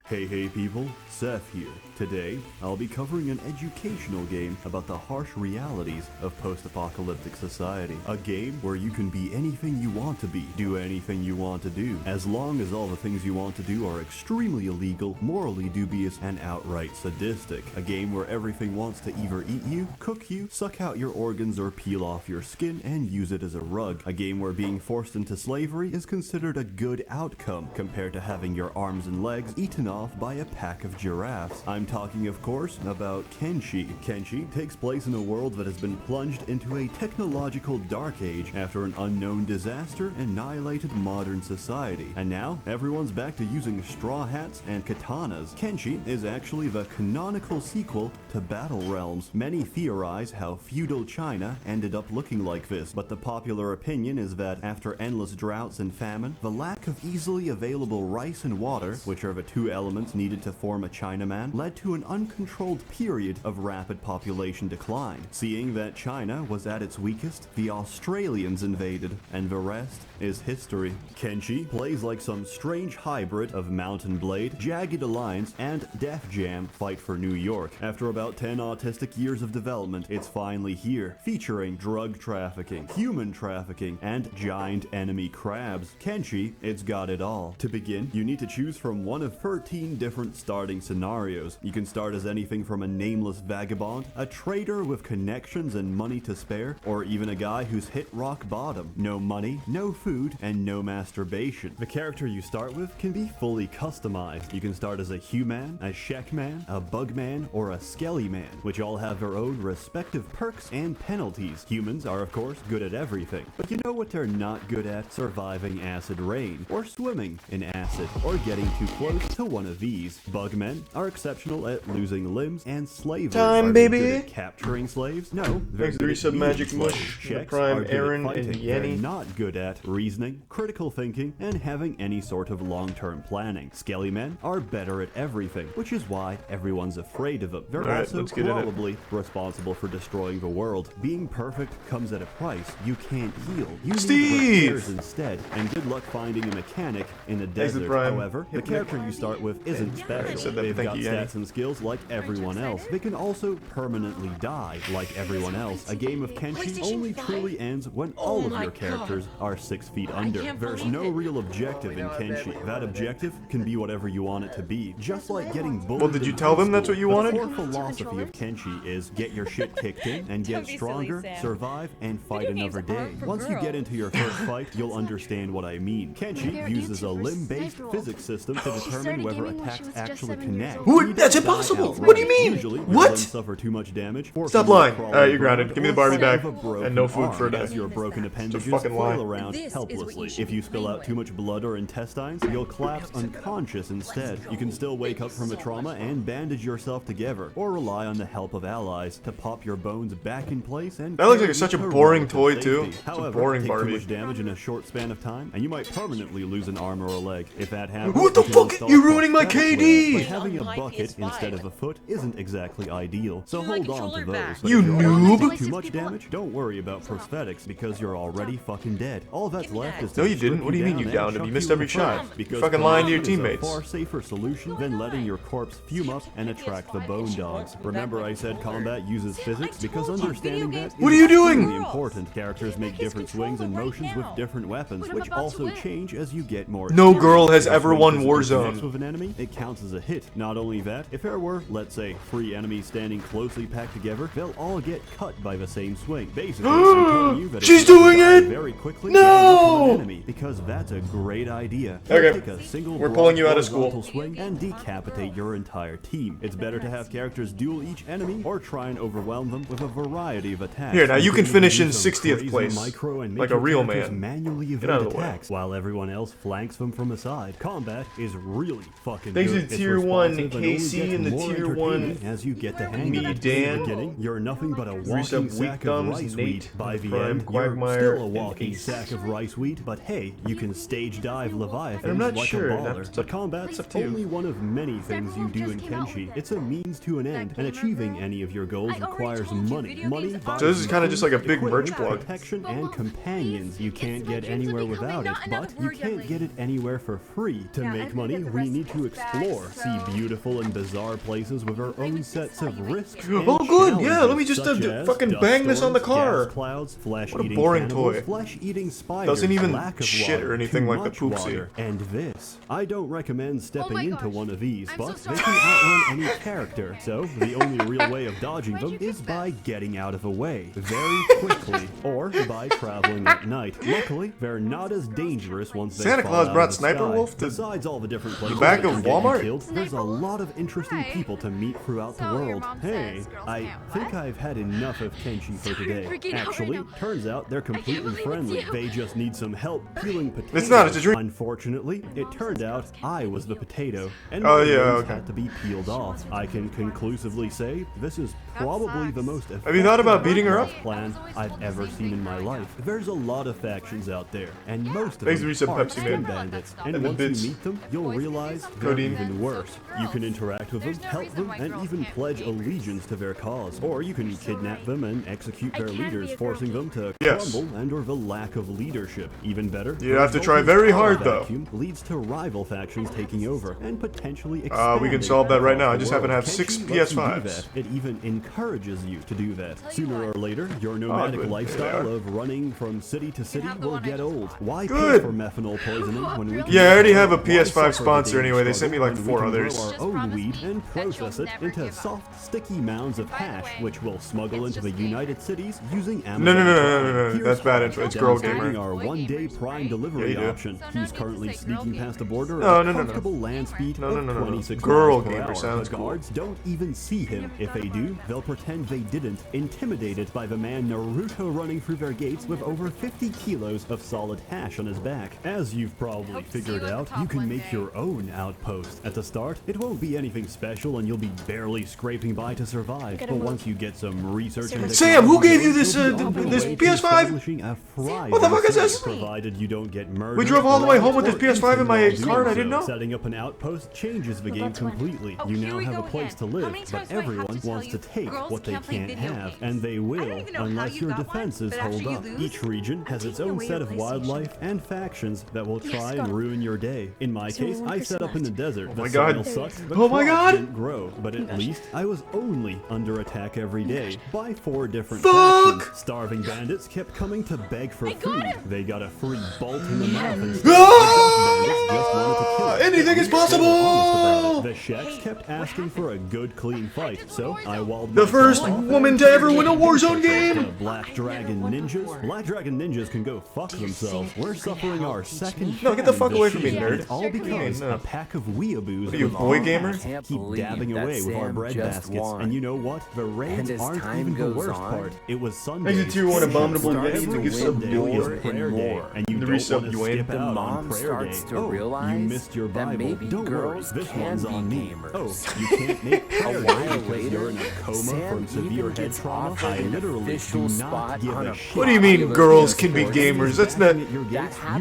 Hey people, Seth here. Today, I'll be covering an educational game about the harsh realities of post-apocalyptic society. A game where you can be anything you want to be, do anything you want to do, as long as all the things you want to do are extremely illegal, morally dubious, and outright sadistic. A game where everything wants to either eat you, cook you, suck out your organs, or peel off your skin and use it as a rug. A game where being forced into slavery is considered a good outcome compared to having your arms and legs eaten off by a pack of giraffes. I'm talking, of course, about Kenshi. Kenshi takes place in a world that has been plunged into a technological dark age after an unknown disaster annihilated modern society. And now, everyone's back to using straw hats and katanas. Kenshi is actually the canonical sequel to Battle Realms. Many theorize how feudal China ended up looking like this, but the popular opinion is that after endless droughts and famine, the lack of easily available rice and water, which are the two elements needed to form a Chinaman, led to an uncontrolled period of rapid population decline. Seeing that China was at its weakest, the Australians invaded, and the rest is history. Kenshi plays like some strange hybrid of Mountain Blade, Jagged Alliance, and Def Jam Fight for New York. After about 10 autistic years of development, it's finally here, featuring drug trafficking, human trafficking, and giant enemy crabs. Kenshi, it's got it all. To begin, you need to choose from one of 13 different starting scenarios. You can start as anything from a nameless vagabond, a trader with connections and money to spare, or even a guy who's hit rock bottom. No money, no food, and no masturbation. The character you start with can be fully customized. You can start as a human, a Shekman, a Bugman, or a Skellyman, which all have their own respective perks and penalties. Humans are, of course, good at everything, but you know what they're not good at? Surviving acid rain, or swimming in acid, or getting too close to one of these. Bugmen are exceptional at losing limbs, and slavers Time, are baby. good at capturing slaves. No, they're Thanks, good Three at Sub being Magic slaves. Mush, the Czechs Prime are good at Aaron, fighting. and They're Yenny. not good at reasoning, critical thinking, and having any sort of long-term planning. Skelly men are better at everything, which is why everyone's afraid of them. They're Alright, also let's get in it. probably responsible for destroying the world. Being perfect comes at a price. You can't heal. You need Steve! repairs instead, and good luck finding a mechanic in the Thanks, the desert. Prime. However, the character you start with isn't special. said that, They've thank got you, Yenny. stats and skills like everyone else. They can also permanently die like everyone else. A game of Kenshi only truly ends when all of your characters are 6 feet under. There's no real objective in Kenshi. That objective can be whatever you want it to be. Just like getting bullied. Well, did you in tell high them that's school. what you wanted? The core philosophy of Kenshi is get your shit kicked in and get Don't be stronger, silly, Sam. survive, and fight Video games another day. aren't for Once you get girls. into your first fight, you'll understand what I mean. Kenshi They're uses a YouTubers. limb-based They're physics system to She determine started whether gaming when she attacks was just actually 7 years connect. old. What? That's impossible! What do you mean? Usually, your What? limbs suffer too much damage. Stop lying. Alright, you're grounded. Give me the Barbie back. And no food for a day. As your broken appendages fucking lie. flail around This is helplessly. what you If you should spill out play too much blood or intestines, you'll collapse unconscious instead. You can still wake up from the trauma and bandage yourself together, or rely on the help of allies to pop your bones back in place and That looks carry like such a you to boring relative toy, safety. too. It's a However, boring take Barbie. too much damage in a short span of time, and you might permanently lose an arm or a leg. If that happens, What the you can fuck? install You're ruining my prosthetic KD! limbs, but having a On my bucket PS5. instead of a foot isn't exactly ideal. So Give my hold on to controller those. back. But You if you're already noob! taking too much damage, don't worry about prosthetics because you're already fucking dead. All that's Give me left that. is to No, you didn't. strip What do you mean you down downed and him? You chuck missed you every in the front, shot. because You're fucking lying to your corruption is teammates. a far safer solution than letting your corpse fume up and attract the bone dogs. Remember I said combat uses physics because understanding that What are you doing? extremely important. Characters make different swings and motions with different weapons, which also change as you get more No experience. girl has If ever swing won physically Warzone. connects with an enemy, it counts as a hit. Not only that, if there were, let's say, 3 enemies standing closely packed together, they'll all get cut by the same swing. Basically, I'm telling you that if She's you want to doing die it! very quickly, No! gang up on an enemy, because that's a great idea. They'll Okay. take a single We're broad pulling you out of school. horizontal swing and decapitate your entire team. It's better to have characters duel each enemy or try and overwhelm them with a variety of attacks. Here, now you can can finish do in some 60th crazy place, micro and like a major real characters man. manually Get evade out of the way. attacks while everyone else flanks them from the side. Combat is really fucking Thanks good. to It's Tier 1 responsive and only Casey gets and the more Tier 1 entertaining as you get the hang me, of it. In Dan, the beginning, you're nothing but a Three walking Sub sack Weak of Thumbs, rice Nate, wheat. By the Prime end, you're Quagmire, still a and walking Ace. sack of rice wheat, but hey, you can stage dive Leviathans And I'm not like sure, a baller. that's But combat's up to you. only one of many things you do in Kenshi. It's a means to an end, and achieving any of your goals requires money. Money buys So this is you kinda just like a food, big merch equipment, plug. protection, and companions. You can't get anywhere without it, but you can't get it anywhere for free. To make money, we need to to explore, see beautiful and bizarre places with our own sets of risks. Oh, good. Yeah, let me just fucking bang this on the car. Clouds, what a boring toy. Flesh-eating spiders, Doesn't even lack of shit water, or anything too like the much poop water, scene. and this. I don't recommend stepping into one of these, but so they can outrun any character. So the only real way of dodging them is by getting out of the way very quickly, or by traveling at night. Luckily, they're not as dangerous once they Santa fall Claus out brought of the Sniper sky. Wolf to Besides all the different places back that of can get you Walmart? killed, there's a lot of interesting Right. people to meet throughout the So your world. mom Hey, says girls I can't think what? I've had enough of Kenshi for Sorry, today. freaking out right Actually, now. turns out they're completely believe it's friendly. you. They just need some help peeling potatoes. It's not, it's a dream. Unfortunately, it turned out I was the potato, and Oh, my yeah, limbs okay. had to be peeled off. I can conclusively say this is probably the most effective Have you thought about beating her up? plan I've ever seen in my life. There's a lot of factions out there, and most of Thanks them to are Pepsi skin Man. bandits. And And the once bits. you meet them, you'll realize they're Codeine. even worse. You can interact with them, There's no help reason them, why and girls even can't pledge be allegiance to their cause. Or you can kidnap them and execute their can be leaders, a girl. forcing them to Yes. crumble and or the lack of leadership. Even better, You have to the try resulting very hard, power though. vacuum leads to rival factions taking over and potentially we can expanding solve that right across now. I the just happen to world. have 6 Kenshi lets you do PS5s. that. It even encourages you to do that. Tell you Sooner or what. later, your nomadic good. lifestyle There. of running from city to city have the will one I get just old. Why Good. pay for methanol poisoning when we can Yeah, I already have a why PS5 suffer the sponsor daily anyway. They sent me struggle like when 4 we can grow others. our Just own promise weed me and that you'll process it never into give up. soft, sticky mounds of By the hash, way, which we'll smuggle it's into the just me. United Cities using Amazon. No, no, no, no, Prime. no, no, Here's that's bad how. intro. It's Girl Demonstrating Gamer. our Boy one-day gamers, Prime right? delivery Yeah, you do. option. So now He's you currently just say girl sneaking past the gamers. border No, at no, a no, no. comfortable land speed No, no, of no, no, no. 26 Girl miles per gamer hour. sounds The cool. guards don't even see him. If they do, they'll pretend they didn't, intimidated by the man Naruto running through their gates with over 50 kilos of solid hash on his back. As you've probably Hope to see figured you at the out, top you can one make day. your own outpost. At the start, it won't be anything special and you'll be barely scraping by to survive. But once you get some research and Sam, who technology gave you going, this, you'll be on your this way to PS5? establishing a What the fuck is thriving this? city, provided you don't get murdered. We drove all the way home with this or PS5 in my injured while car and I doing didn't so. know? Setting up an outpost changes the game that's one. completely. Oh, You here now we have a go place again. to How live, many but times do I have everyone to tell wants you to take girls what they can't play can't video have, games? and they I don't will even know how unless you your got one, defenses but after hold you up. lose, Each region has its taking own away set your of PlayStation. wildlife and factions that will try and ruin your day. In my There's only case, one I person set up in the left. desert. The my God. soil sucked, the Oh my crops God. didn't grow, but at least I was only under attack every day by 4 different Fuck! factions. Starving bandits kept coming to beg for got food. him! They got a free bolt in the mouth and Ah! just wanted to kill it. Anything is At least they were honest about possible! it. The Sheks kept asking for a good, clean fight, so I walled The myself first off and woman to ever win a Warzone the game! Black Dragon Ninjas. Black Dragon Ninjas can go fuck themselves. We're suffering our second. No, get the fuck this away from me, season. nerd. It's all because No. a pack of weeaboos. What are you, with boy long gamer? hats Can't keep believe dabbing that away with our Sam bread just baskets. won. And you know what? The raids And as aren't time even the goes worst on, part. It was Sunday. Thanks to Tier 1 Abominable starts Yeti to to get win some Sunday is more more. prayer and day, more. and you The don't resub want to Dwayne. skip The out on mom prayer starts day. to Oh, realize you missed your that Bible. maybe Don't worry, girls this can one's be on me. gamers. Oh, you can't make prayer A day while because later, you're in a coma Sam from severe even head gets trauma. offered I an literally official do not spot give on a a shit. What do you mean girls can be gamers? That's not...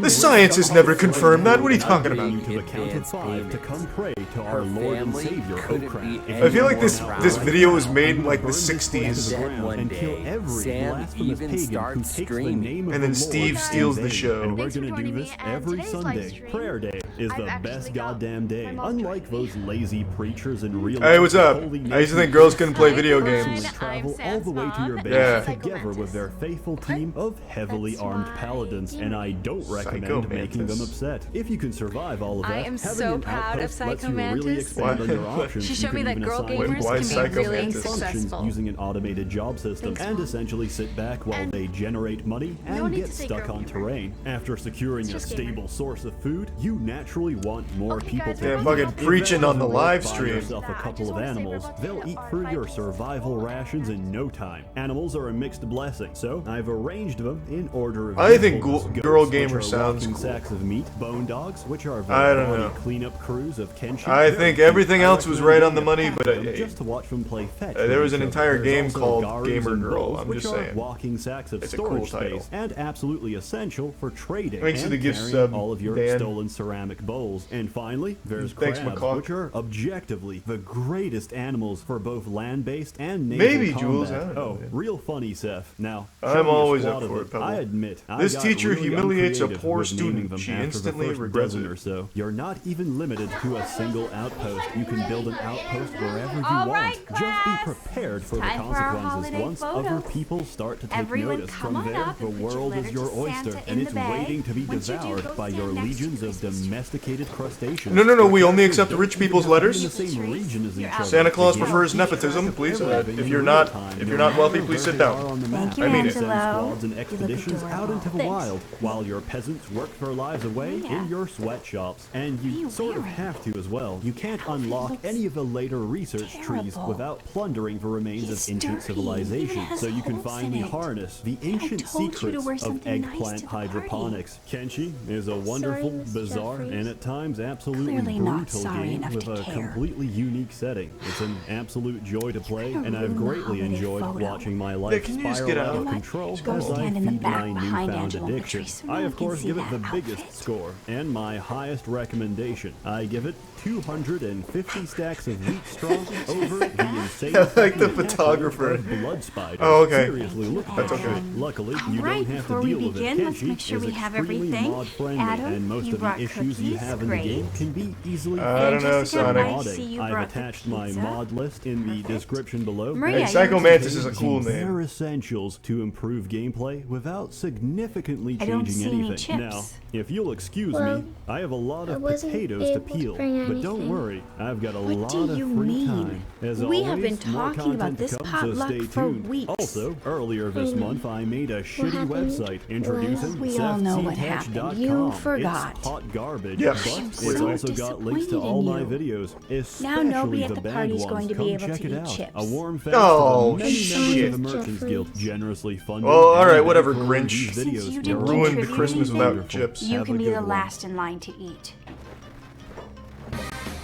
The science has never confirmed that. What are you talking about? You to the count of 5 to come pray to our Her Lord and family Savior, couldn't Okra. be I feel like this This video was made in like the Burn this place to 60s. the ground One and kill day, every Sam blasphemous even pagan who starts takes the streaming. name of And the then Lord Steve in steals the vain. show. And we're Thanks for gonna do joining this me, and every today's live Sunday. stream, Prayer day is I've the actually best got goddamn day. my mom Unlike joining those lazy preachers in real Hey, life what's with up? holy I used to think nations girls couldn't play who video personally games. travel I'm all the way to your Sam's base mom, together with their faithful team of heavily That's armed my paladins, and I don't recommend Psycho making them Mantis. upset. If you can survive all of that, I am having so an proud of outpost lets Psycho you really Mantis. expand on your Why? options. She You showed me can that even girl assign gamers why can be Psycho really Mantis? functions successful. using an automated job system and essentially sit back while And they generate money no and need get to say stuck girl on gamer. terrain. After securing a just stable gamer. source of food, you naturally want more Okay, people guys, to we're eat. Yeah, fucking If that preaching on the doesn't work, live buy stream. yourself a I couple just of wanna say we're animals. about to They'll get eat our through your 5 survival rations in no time. Animals are a mixed blessing, so I've arranged them in order of I think usefulness. girl Goats, which gamer are sounds walking cool. sacks of meat. Bone dogs, which are the I don't body know. cleanup crews of Kenshi. I They're think cute. everything I else was recommend right on the getting a money, pack but, of them hey, just to watch them play fetch. there was with an each other. entire There's game also called garus Gamer and Girl, bulls, I'm which just are saying. walking sacks of It's a cool storage title. space and absolutely essential for trading Thanks to and the gift carrying sub, all of your Dan. stolen ceramic bowls. And finally, there's Thanks, crabs, McCall. which are objectively the greatest animals for both land-based and naval Maybe, combat. Jules, I don't know, Oh, man. real funny, Seth. Now, I'm show me a always squad up of for them. it, Pebble. I admit, I This got teacher really humiliates a uncreative poor with naming student. them She after the instantly first regrets dozen it. or so. You're not even limited to a single outpost. You can build an outpost wherever you All want. right, Just be class. prepared for the Time for our consequences holiday once photo. other people start to take Everyone notice. come From on there, up the and put your world letter is your to oyster, Santa and in it's the bag. waiting to be Once you do, devoured go by your stand next to legions the of Christmas tree. domesticated crustaceans. No, we only accept rich people's In the letters. same region as each other. Santa Claus The game prefers keeps nepotism, track of please. everything If in you're real not time, if no you're not matter wealthy, where please they sit down. are on the Thank map. you, I mean it. Send Angelo. squads and You look expeditions out into the adorable. wild while your peasants work their lives away Yeah. in your sweatshops. And What are you you sort of wearing? have to as well. You can't unlock looks any of the later research trees terrible. without plundering the remains It's of ancient dirty. civilization. Even has So you can holes finally in it. harness the I ancient told you to secrets wear of something nice eggplant to the party. hydroponics. Kenshi is a wonderful, Mr. bizarre, Jeffries. and at times absolutely Clearly not brutal sorry game enough with to a care. completely unique setting. It's an absolute joy to play, kinda and I've ruined the greatly holiday enjoyed photo. watching my life can you just spiral get out out? of You know what? control Go as I stand in the feed back my behind newfound Angelo and addiction. Patrice so I, no one of can course, see give it the that biggest outfit. score and my highest recommendation. I give it 250 stacks of wheat straw over the insane I like the fucking photographer. of blood spiders. Oh, okay. Seriously, look at That's that okay. shit. Luckily, you Alright, don't have before to we deal with begin, it. let's Kenshi make sure is we have extremely everything. mod-friendly, Adam, and most you of the brought issues you cookies? have in the game Great. can be easily I don't know, fixed by Sonic. I see you modding. I've brought the attached my pizza. mod list in the description below. Maria, Hey, you Psycho were Mantis is a The cool bare name. essentials to improve gameplay without significantly I don't changing see any anything. Now, chips. if you'll excuse Well, me, I have a lot I of wasn't potatoes to able to peel, bring but don't anything. worry, I've got a What lot do of you free mean? time. As We have always, been more talking about content to this come, potluck so stay for tuned. weeks. Also, earlier this I know. month, I made a shitty happened? website introducing We all know what happened. You forgot. It's hot garbage, Yeah. but I'm it's so also got links to disappointed all in my you. videos, Now nobody especially at the the bad party's ones. going to Come be able check to it eat out. chips. A warm thanks Oh, to the many shit. members of the Merchants Jeffries. Guild generously funding Well, all right, and whatever, forwarding Grinch. these Since videos. you You're didn't ruined the contribute Christmas anything, without chips. You Have can a be good the one. last in line to eat.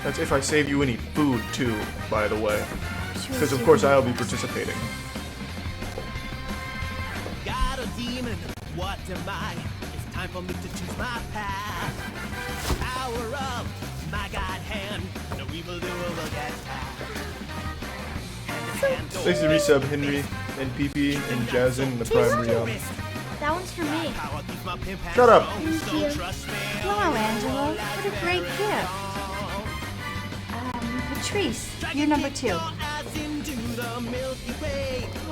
That's if I save you any food too, by the way. Sure Because of you course can. I'll be participating. Got a demon, what am I? It's time for me to choose my path. Power of my God hand, no evil doer will get past. Thanks to resub Henry and PP and Jazzin and the Prime Realm. That one's for me. Shut up. Thank you. Wow, Angelo, what a great gift. Patrice, you're number 2.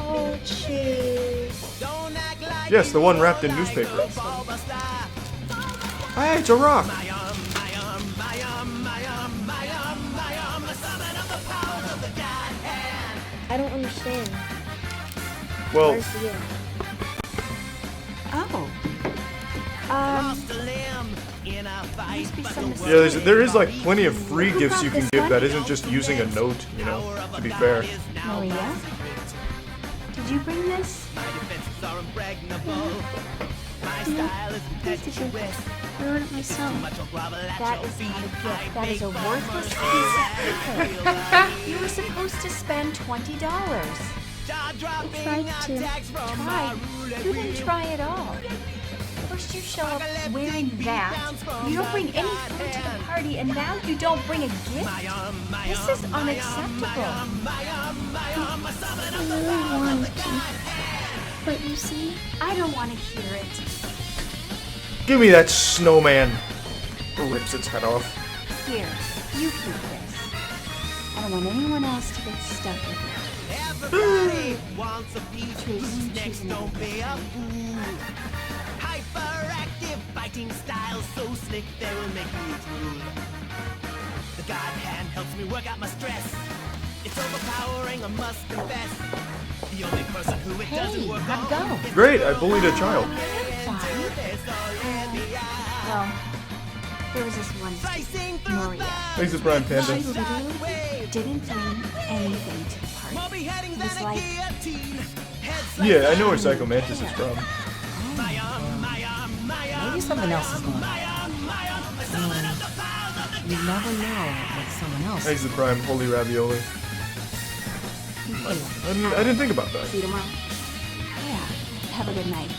Oh, cheese. Yes, the one wrapped in newspaper. Hey, it's a rock. I don't understand. Well, Where's the gift? Oh. Must be some yeah, there is like plenty of free gifts you can give that isn't just using a note, you know, to be fair. Maria? Did you bring this? I wrote it myself. That is not a gift. That is a worthless piece of paper. You were supposed to spend $20. I tried to. Try. You didn't try at all. First you show up wearing that. You don't bring any food to the party, and now you don't bring a gift? This is unacceptable. I really wanted to. But you see, I don't want to hear it. Give me that snowman. Rips its head off. Here, you keep this. I don't want anyone else to get stuck with it. Everybody wants a piece. Choose Next, another don't be a fool. Hyperactive fighting style, so slick they will make you drool. The God hand helps me work out my stress. It's overpowering, I must confess. The only person who it doesn't Hey, work how'd on. it go? Great, I bullied a child. Well, there was this one Slicing through Maria. Thanks to Prime She Panda. literally didn't bring anything to the party. More beheadings It than was a like, guillotine. Heads Yeah, I know where Psycho Mantis is from. Maybe something else is going on. You never know what someone else Thanks to Prime Holy Ravioli. I didn't think about that. see you tomorrow. Yeah, have a good night.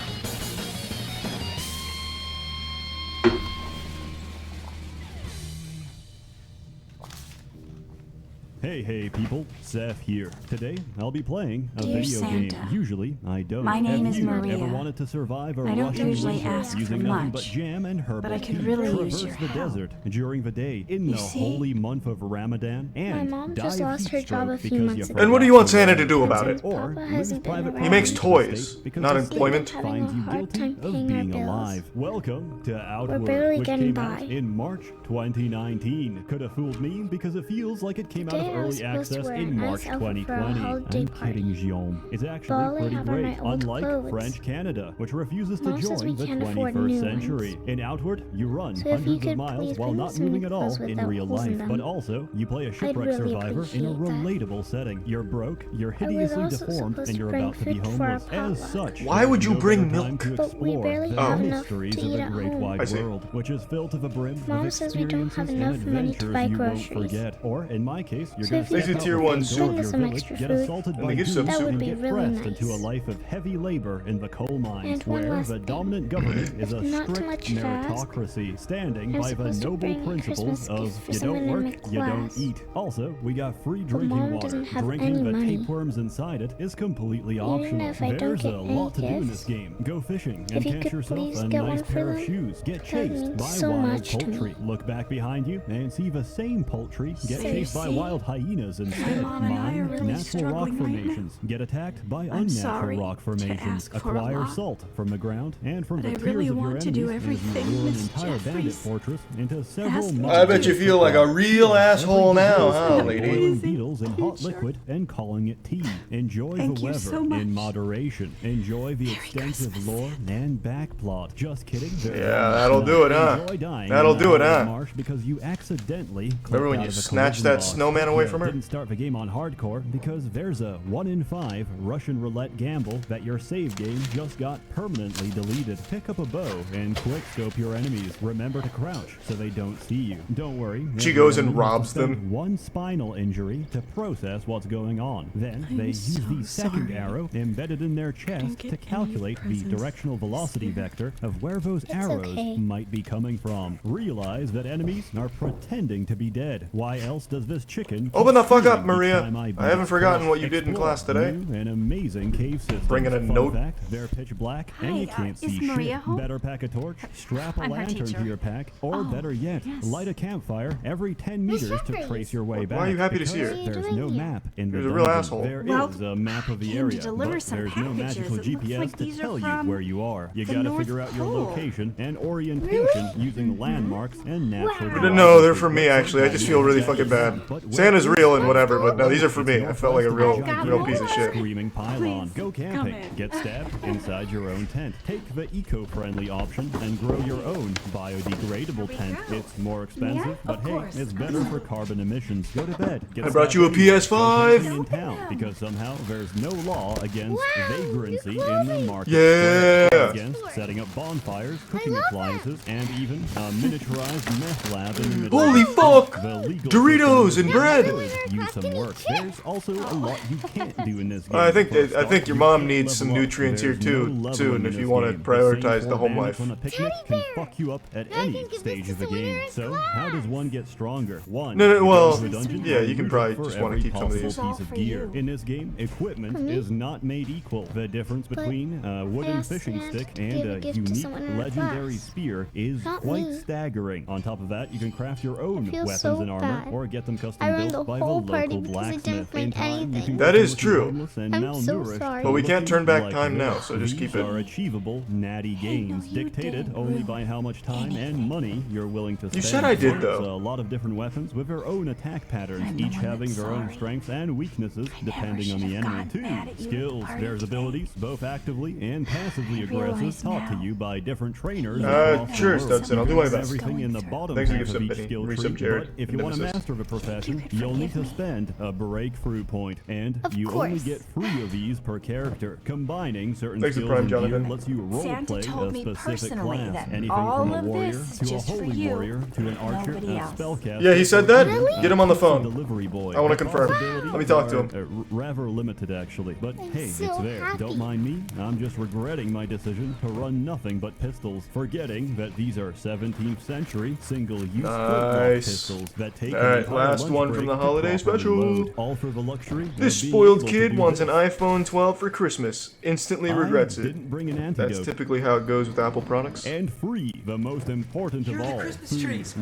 Hey people, Seth here. Today, I'll be playing a Dear video Santa, game. Usually, I don't. my name Have is you Maria. ever wanted to survive a I don't Russian usually winter ask for using nothing but much, jam and herbal but I could tea? really Traverse use your the help. desert during the day in You the see? holy month of Ramadan and My mom die just of lost heat her job a stroke few because months you ago. And what do you want Santa to do about it? Or Papa lose hasn't been private around. He makes property in the toys, state because not the state employment. Having finds a you hard guilty time of paying our being bills. alive. Welcome to Outward, barely which getting came out by. in March 2019. Could have fooled me because it feels like it came out of Today I was early supposed to access wear a in nice March outfit for a 2020. holiday I'm party. kidding, Jean. It's But actually all I pretty have are great, my old unlike clothes. French Canada, which refuses to Mom says we join the can't afford 21st new century. ones. In Outward, you run So if you hundreds of could miles please while bring me not some moving new at all clothes in without real holes in life, them. but also you play a shipwreck really survivor in a appreciate that. relatable setting. You're broke, you're I was hideously also deformed, supposed and to you're bring about to be food for our homeless. As potluck. such, Why would you no bring better time milk? to But we explore barely the have enough mysteries to of eat the at great home. wide I see. world, which is filled to the brim Mom with says we don't experiences have and enough money to adventures buy you won't groceries. forget. Or in my case, you're So gonna if you step could out tier the one front soup. door Bring of us your some village, extra get food. assaulted And by they give some goons, soup. That and would be get really pressed into a nice. life of heavy labor in the coal mines, And one where last the thing. dominant government is a Not too strict much to ask. meritocracy, standing I'm by the supposed to noble bring principles Christmas of gifts for you someone don't in work, my you don't class. eat. Also, we got free But drinking Mom water. doesn't have Drinking any the money. tapeworms inside it is completely optional. if I don't There's get a any lot to do in gifts, this game. Go fishing and if you catch could yourself please a get nice one for pair of them, shoes. Get that chased means by so wild much to me. poultry. Look back behind you and see the same poultry get So you chased by see, wild hyenas instead. Mom and I are Mine really natural rock struggling right now. formations. Get attacked by I'm unnatural sorry rock to formations. ask for a Acquire lot, salt from the ground and from but the I tears really of your want to do enemies as you everything lure an Miss entire bandit Jeffries fortress into several asked me months. I bet you feel like a real asshole now, huh, lady? Boiling beetles in hot liquid and calling it tea. Enjoy Thank the you weather so much. in moderation. Enjoy the extensive Christmas. lore and backplot. Just kidding. Yeah, that'll do it, huh? Enjoy dying That'll in the do it, middle of huh? Marsh because you accidentally clicked Remember when out you of a snatched collision that box. snowman away You from her? didn't start the game on hardcore because there's a 1 in 5 Russian roulette gamble that your save game just got permanently deleted. Pick up a bow and quick scope your enemies. Remember to crouch so they don't see you. Don't worry. She every goes and enemy has to robs spend them. one spinal injury to process what's going on. Then they use so the second sorry. arrow embedded in their chest get to calculate any the presents directional velocity this year. vector of where those arrows okay. might be coming from. Realize that enemies are pretending to be dead. Why else does this chicken Open the fuck up, keep Maria. screaming each time I haven't beat forgotten it? what you did in Explore class today. new and amazing cave systems. Bringing a Fun note. fact, they're pitch black and you Hi, can't is see Maria shit. home? Better pack a torch, strap a I'm her lantern to teacher. your pack, or Oh, better yet, yes. light a campfire every 10 meters to Jeffries. trace your way back. Why are you happy to see her? because What are you There's doing no here? map in the You're a real dungeon. asshole. There Well, is a map of the came to area, deliver but some there's no packages. magical It looks GPS like to these are tell you from where you are. You the gotta North figure out your Pole. location and orientation using landmarks and natural. No, they're for me, actually. I just feel really fucking bad. Santa's real and whatever, but no, these are for me. I felt like a real piece of shit. Screaming pylon. Please, Go come camping. in. Get stabbed inside your own tent. Take the eco-friendly option and grow your own biodegradable tent. It's more expensive, Yeah, but of hey, course. it's better for carbon emissions. Go to bed. Get I brought stabbed you a anywhere. Go PS5. camping in town because somehow there's no law against Wow, vagrancy new in the clothing. market. Yeah. Against setting up bonfires, cooking love appliances, and even a miniaturized meth lab in the middle. Holy of fuck! the legal Doritos system and bread. could use some work. There's also a lot you can't do in this game. I think First I off, think your you mom can't needs some level up. nutrients here There's too, no leveling soon, in if you this want to game. prioritize Same the home bandits life. on a picnic Teddy can bear. fuck you up at I any can give this stage to of the someone game. in So class. how does one get stronger? One, No, you well, go to a dungeon yeah, and you can loot probably for just wanna every keep some of possible these. piece of gear. In this game, equipment is not made equal. The difference between a wooden asked fishing Santa stick to and give a a gift to unique someone in our legendary class. spear is Not quite me. staggering. On top of that, you can craft your own feel weapons so and armor, bad. or get them custom I ran built the by the whole party local because I didn't blacksmith. find In time, you anything. can That get is looking true. homeless and I'm so malnourished, sorry. But we can't looking turn back like time now, this. so just These keep it. are achievable, natty games, you dictated didn't only ruin by how much time and money you're willing to spend. You said I did, There's though. a lot of different weapons with their own attack patterns, I'm the each one having that's their own sorry. strengths and weaknesses depending on should the have enemy. gotten Two, mad at you at the skills. party There's today. abilities, both actively and passively realize aggressive, taught to now. you by different trainers. Sure, across the world. Studson, I'll do my There's best. Everything in the bottom Thanks for half the of each sympathy. skill tree, Resub Jared but if you and want to Nemesis. master the profession, could you'll need forgive to me. spend a breakthrough point, and Of you only course. get 3 of these per character. Combining certain Thanks for skills Prime, and gear Jonathan. lets you Santa roleplay told a me specific personally class, that anything all from a of warrior this is to a just for holy you warrior to an archer, nobody a else. spellcaster. Yeah, he said that? or even Get him a on the pizza phone. Delivery boy. I wanna want to confirm. Let me talk to him. Rather limited, actually. But hey, so it's there. happy. Don't mind me. I'm just regretting my decision to run nothing but pistols, forgetting that these are 17th century single-use Nice. pistols that take All right, an last lunch one from break the to holiday properly special. load, all for the luxury of This being spoiled able to kid do wants an this. iPhone 12 for Christmas. Instantly regrets I it. didn't bring an antidote. That's typically how it goes with Apple products. And free, the most important of all.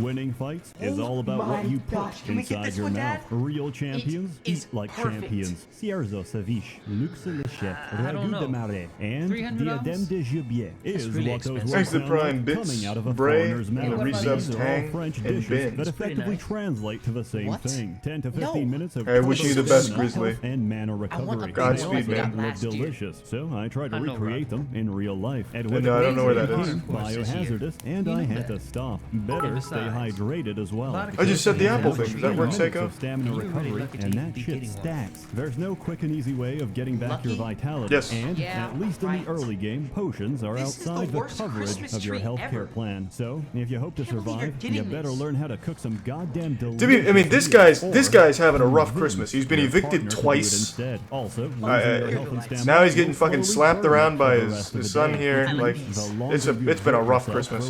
Winning fights is all about what you put inside your mouth. Real champions eat like champions. Cierzo Savish, Luxe Lechette, Ragout de Marais, and Diadème de Gibier is what those words Thanks to sound Prime like Bits, coming out of a Bray, foreigner's and the mouth. resubs These are all Tang, French and dishes Bins. that effectively translate to the same thing. 10 to 15 minutes of I wish you the best, stamina, Grizzly. health, and mana recovery. Godspeed, They man. also look delicious, so I tried to recreate them in real life. And No, I don't know where that is. biohazardous, and I had to stop. Better stay hydrated as well. I just said the apple thing. Does that work, Minutes Seiko? of stamina recovery, and that shit stacks. There's no quick and easy way of getting back your vitality. Yes. And, at least in the early game, potions are This is the outside the worst coverage Christmas of your tree healthcare ever. plan. So, if you hope to survive, you getting better this. learn how to cook some goddamn delicious. To be, I mean, this guy's having a rough Christmas. He's been evicted twice. Instead. Also, Now he's getting fucking slapped around by his son here. Like, it's been a rough Christmas.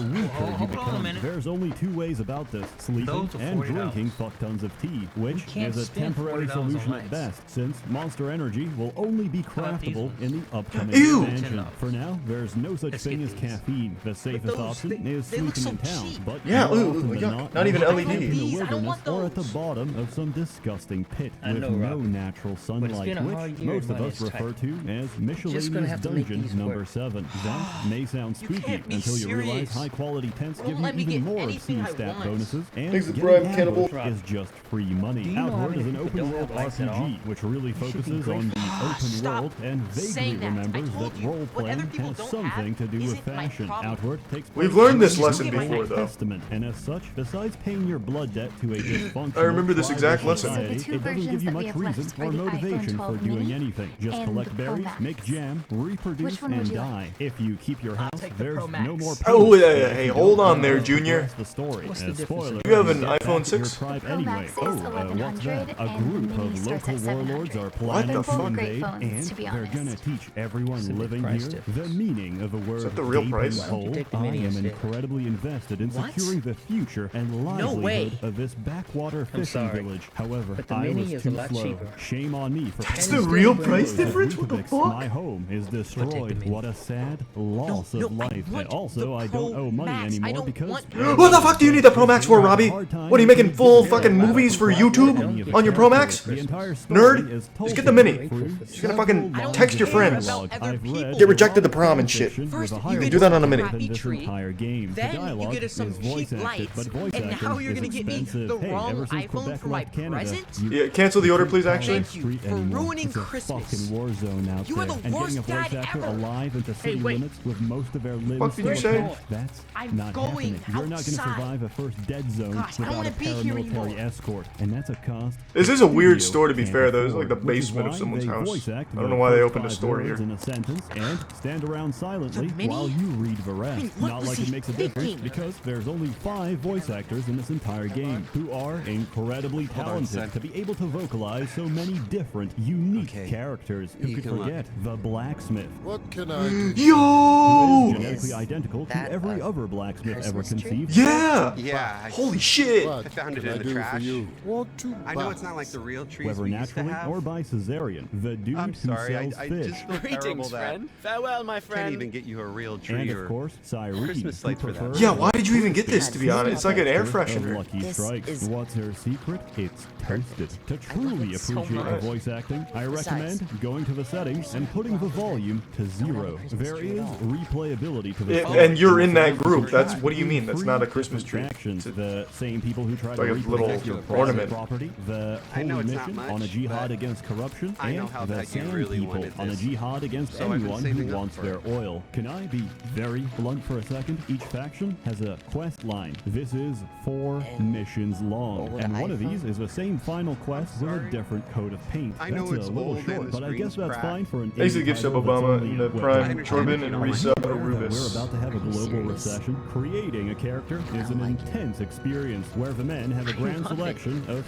There's only two ways about this: sleeping and drinking fuck tons of tea, which is a temporary solution at best, since Monster Energy will only be craftable in the upcoming Ew! expansion. For now, there's no such thing as caffeine. The safest option is they look sleeping so in town, but Yeah, more ooh, often than yuck. not, Not even you're LED. in the These, I don't wilderness want or at the those. bottom of some disgusting pit I with know, no Rob. natural sunlight, been a which hard year most in of us my refer type. to as Just Miscellaneous gonna have to make Dungeon these number work. 7. That may sound spooky can't be until you realize serious. high-quality tents Won't give you let me even get more anything obscene I stat want. bonuses, and Thanks to getting Brian ambush Cannibal. is just free money. Do you know how Outward is many an people don't open-world have lights at all? RPG which really focuses on the open Stop world and vaguely saying that. I remembers told that you, what role-playing other people has don't something have to do with isn't my fashion. problem. Outward takes We've place learned this in lesson the before, though. Testament, and as such, besides paying your blood debt to a dysfunctional I remember this exact tribal lesson. society, So the two it doesn't versions give you that we much have left reason are or the iPhone motivation for 12 doing mini anything. Just and collect the Pro berries, Max. make jam, reproduce, Which one would and you die. If you keep your house, take the there's Pro Max. no more Oh, peace. yeah, If hey, you hold don't on there, progress Junior. the story. What's the And difference? spoiler, You have an get back iPhone to your 6? tribe Pro anyway. Max is Oh, what's that? 1100 A and group the mini of starts local at 700. warlords are What planning the to fuck? invade, Great phones, and to be they're gonna honest. teach everyone It's a big living price here difference. the meaning of the word that the real gaping price? Why don't you hole. take the I mini am instead? incredibly invested in What? securing the future and way. livelihood of this backwater fishing sorry, village. However, but the I mini was is too a lot slow. cheaper. Shame on me for That's paying the real for price those difference? What the Weetabix. fuck? My home is the destroyed. mini. What a sad loss No, of I life. And want also, the I don't Pro owe money Max. I anymore don't because want- What the fuck do you need the Pro Max for, Robbie? What are you making full fucking movies for YouTube on your Pro Max? Nerd, just get the mini. Just gonna fucking text your friends. Get rejected to prom and shit. First, You you can get do that on a mini. crappy tree, then you get us some cheap lights, and now you're gonna get me the wrong iPhone for my present? Yeah, cancel the order, please, actually. Thank you for ruining Christmas. War zone out You there, are the and worst getting a voice dad actor ever. alive into city wait. limits with most of their limbs Fuck did you still say? attached. That's I'm not going happening. You're not going to outside. survive a first dead zone Gosh, I don't without a wanna be here paramilitary anymore. escort, and that's a cost. This is a weird studio store, to be can't fair, though. It's like afford, the which is basement of why someone's they house. voice act I don't the know why they first opened a 5 store words here. in a sentence and stand around silently The mini? while you read the rest. what Not was like he it makes a difference thinking? because there's only 5 voice actors in this entire game who are incredibly talented to be able to vocalize so many different, unique characters. Who could forget the blacksmith? What can I do? Who is Yo! genetically identical to that every a other blacksmith ever Christmas tree? conceived. Yeah! Yeah, Holy shit! What found it can in I the do for trash. you? Want to I know it's not like the real trees Whether we used to naturally have. or by cesarean, the dude I'm who sorry, sells I fish. just feel terrible that Farewell, my can't even get you a real tree And or of course, Cyrene, Christmas who lights for that. prefers Yeah, why did you even get this, to be honest? It's like an air of freshener. Lucky This Strikes. is What's her secret? It's toasted. To love truly it so appreciate the much. voice acting, I recommend Besides, going to the settings and putting the volume to 0. There is replayability to the Yeah, song. and you're in that group. That's what do you mean? That's not a Free Christmas tree. attractions. It's The same people who try to like a reprotect little your private ornament. property, the I know holy it's not mission much, on a jihad but against corruption, I know and how the bad you sand really people wanted on a this. jihad against So I've been anyone saving who up wants for their it. oil. Can I be very blunt for a second? Each faction has a quest line. This is 4 missions long, old and one of iPhone? these is the same final quest with a different coat of paint. I know That's it's a little old and short, the but I guess screen's that's cracked. fine for an Thanks to indie Gift Sub title that's Obama only and the what, Prime 10 Corbin and Are you resub aware that Arubis. We're about to have a global serious? recession. Creating a character is an intense experience where the men have a grand selection of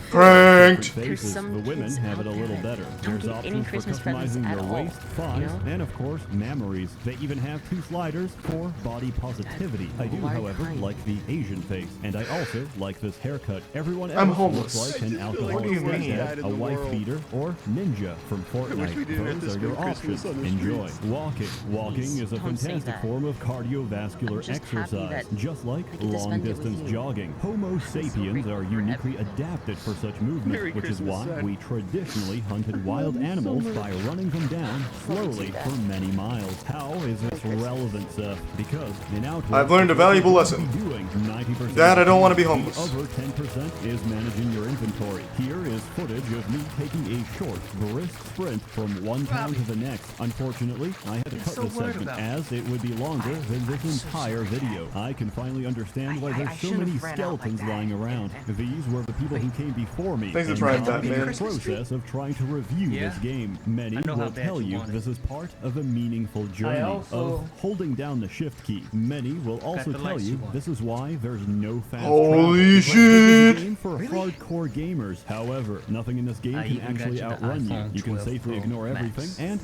Pranked. There's some the women have it a little better. There's options for customizing your waist, thighs, and of course, memories. They even have 2 sliders for body positivity. I do, however, like the Asian face, and I also like this haircut. Everyone else looks like an alcoholic stepdad, a wife beater, or ninja from Fortnite. Those are your options. Enjoy. Walking is a fantastic form of cardiovascular exercise, just like long-distance jogging. Homo sapiens are uniquely adapted for such movement, which is why we traditionally hunted wild animals by running them down slowly for many miles. How is this relevant, Seth? Because in outdoors, I've learned a valuable lesson. Dad, I don't want to be homeless. The other 10% is managing your inventory. Here is footage of me taking a short, brisk sprint from one town to the next. Unfortunately, I had to cut this segment as it would be longer than this entire video. I can finally understand why there's so many skeletons lying around. These were the people who came before me. Thanks for trying that, in man. the process of trying to review this game. Many will tell you this is part of a meaningful journey of holding down the shift key. Many will also tell you this is why there's no fast Holy travel. shit! This is a game for hardcore gamers. However, nothing in this game can actually outrun you. You can safely ignore everything, and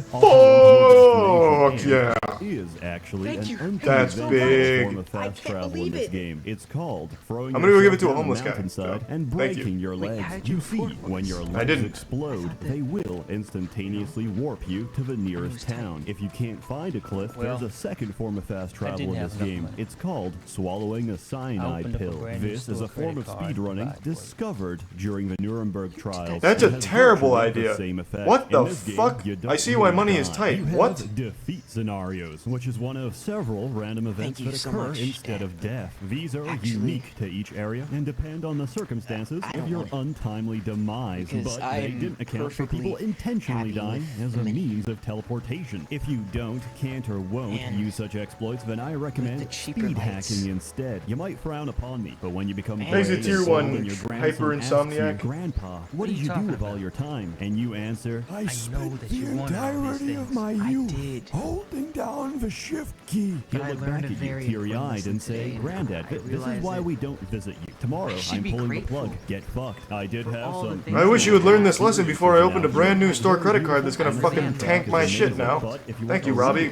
Fuck yeah! Is actually an That's big. form of fast travel in this game. It's called throwing I'm gonna go give yourself it to a down homeless guy, mountainside so, and thank you. breaking your legs. You see, when your legs didn't. explode, they will instantaneously warp you to the nearest town. If you can't find a cliff, there's a second form of fast travel in this game. It's called swallowing a cyanide pill. This is a form of speedrunning discovered during the Nuremberg trials. That's and a has terrible virtually the idea. same effect. What In the this game, fuck? you don't I see why really money is die. tight. You have What? defeat scenarios, which is one of several random events that occur instead of death. These are unique to each area and depend on the circumstances of your untimely demise, but they didn't account for people intentionally dying as a means of teleportation. If you can't, or won't use such exploits, then I recommend speed hacking instead. You might frown upon me, but when you become Thanks to gray Tier and 1 old and your grandson hyper asks your insomniac. grandpa, what did you do with all your time? And you answer, I spent the entirety of my youth holding down the shift key. He'll look back at you teary-eyed and say, Granddad, this is why we don't visit you. Tomorrow, I'm pulling the plug. Get fucked. I did have some... I wish you would learn this lesson before I opened a brand new store credit card that's gonna fucking tank my shit now. Thank you, Robbie.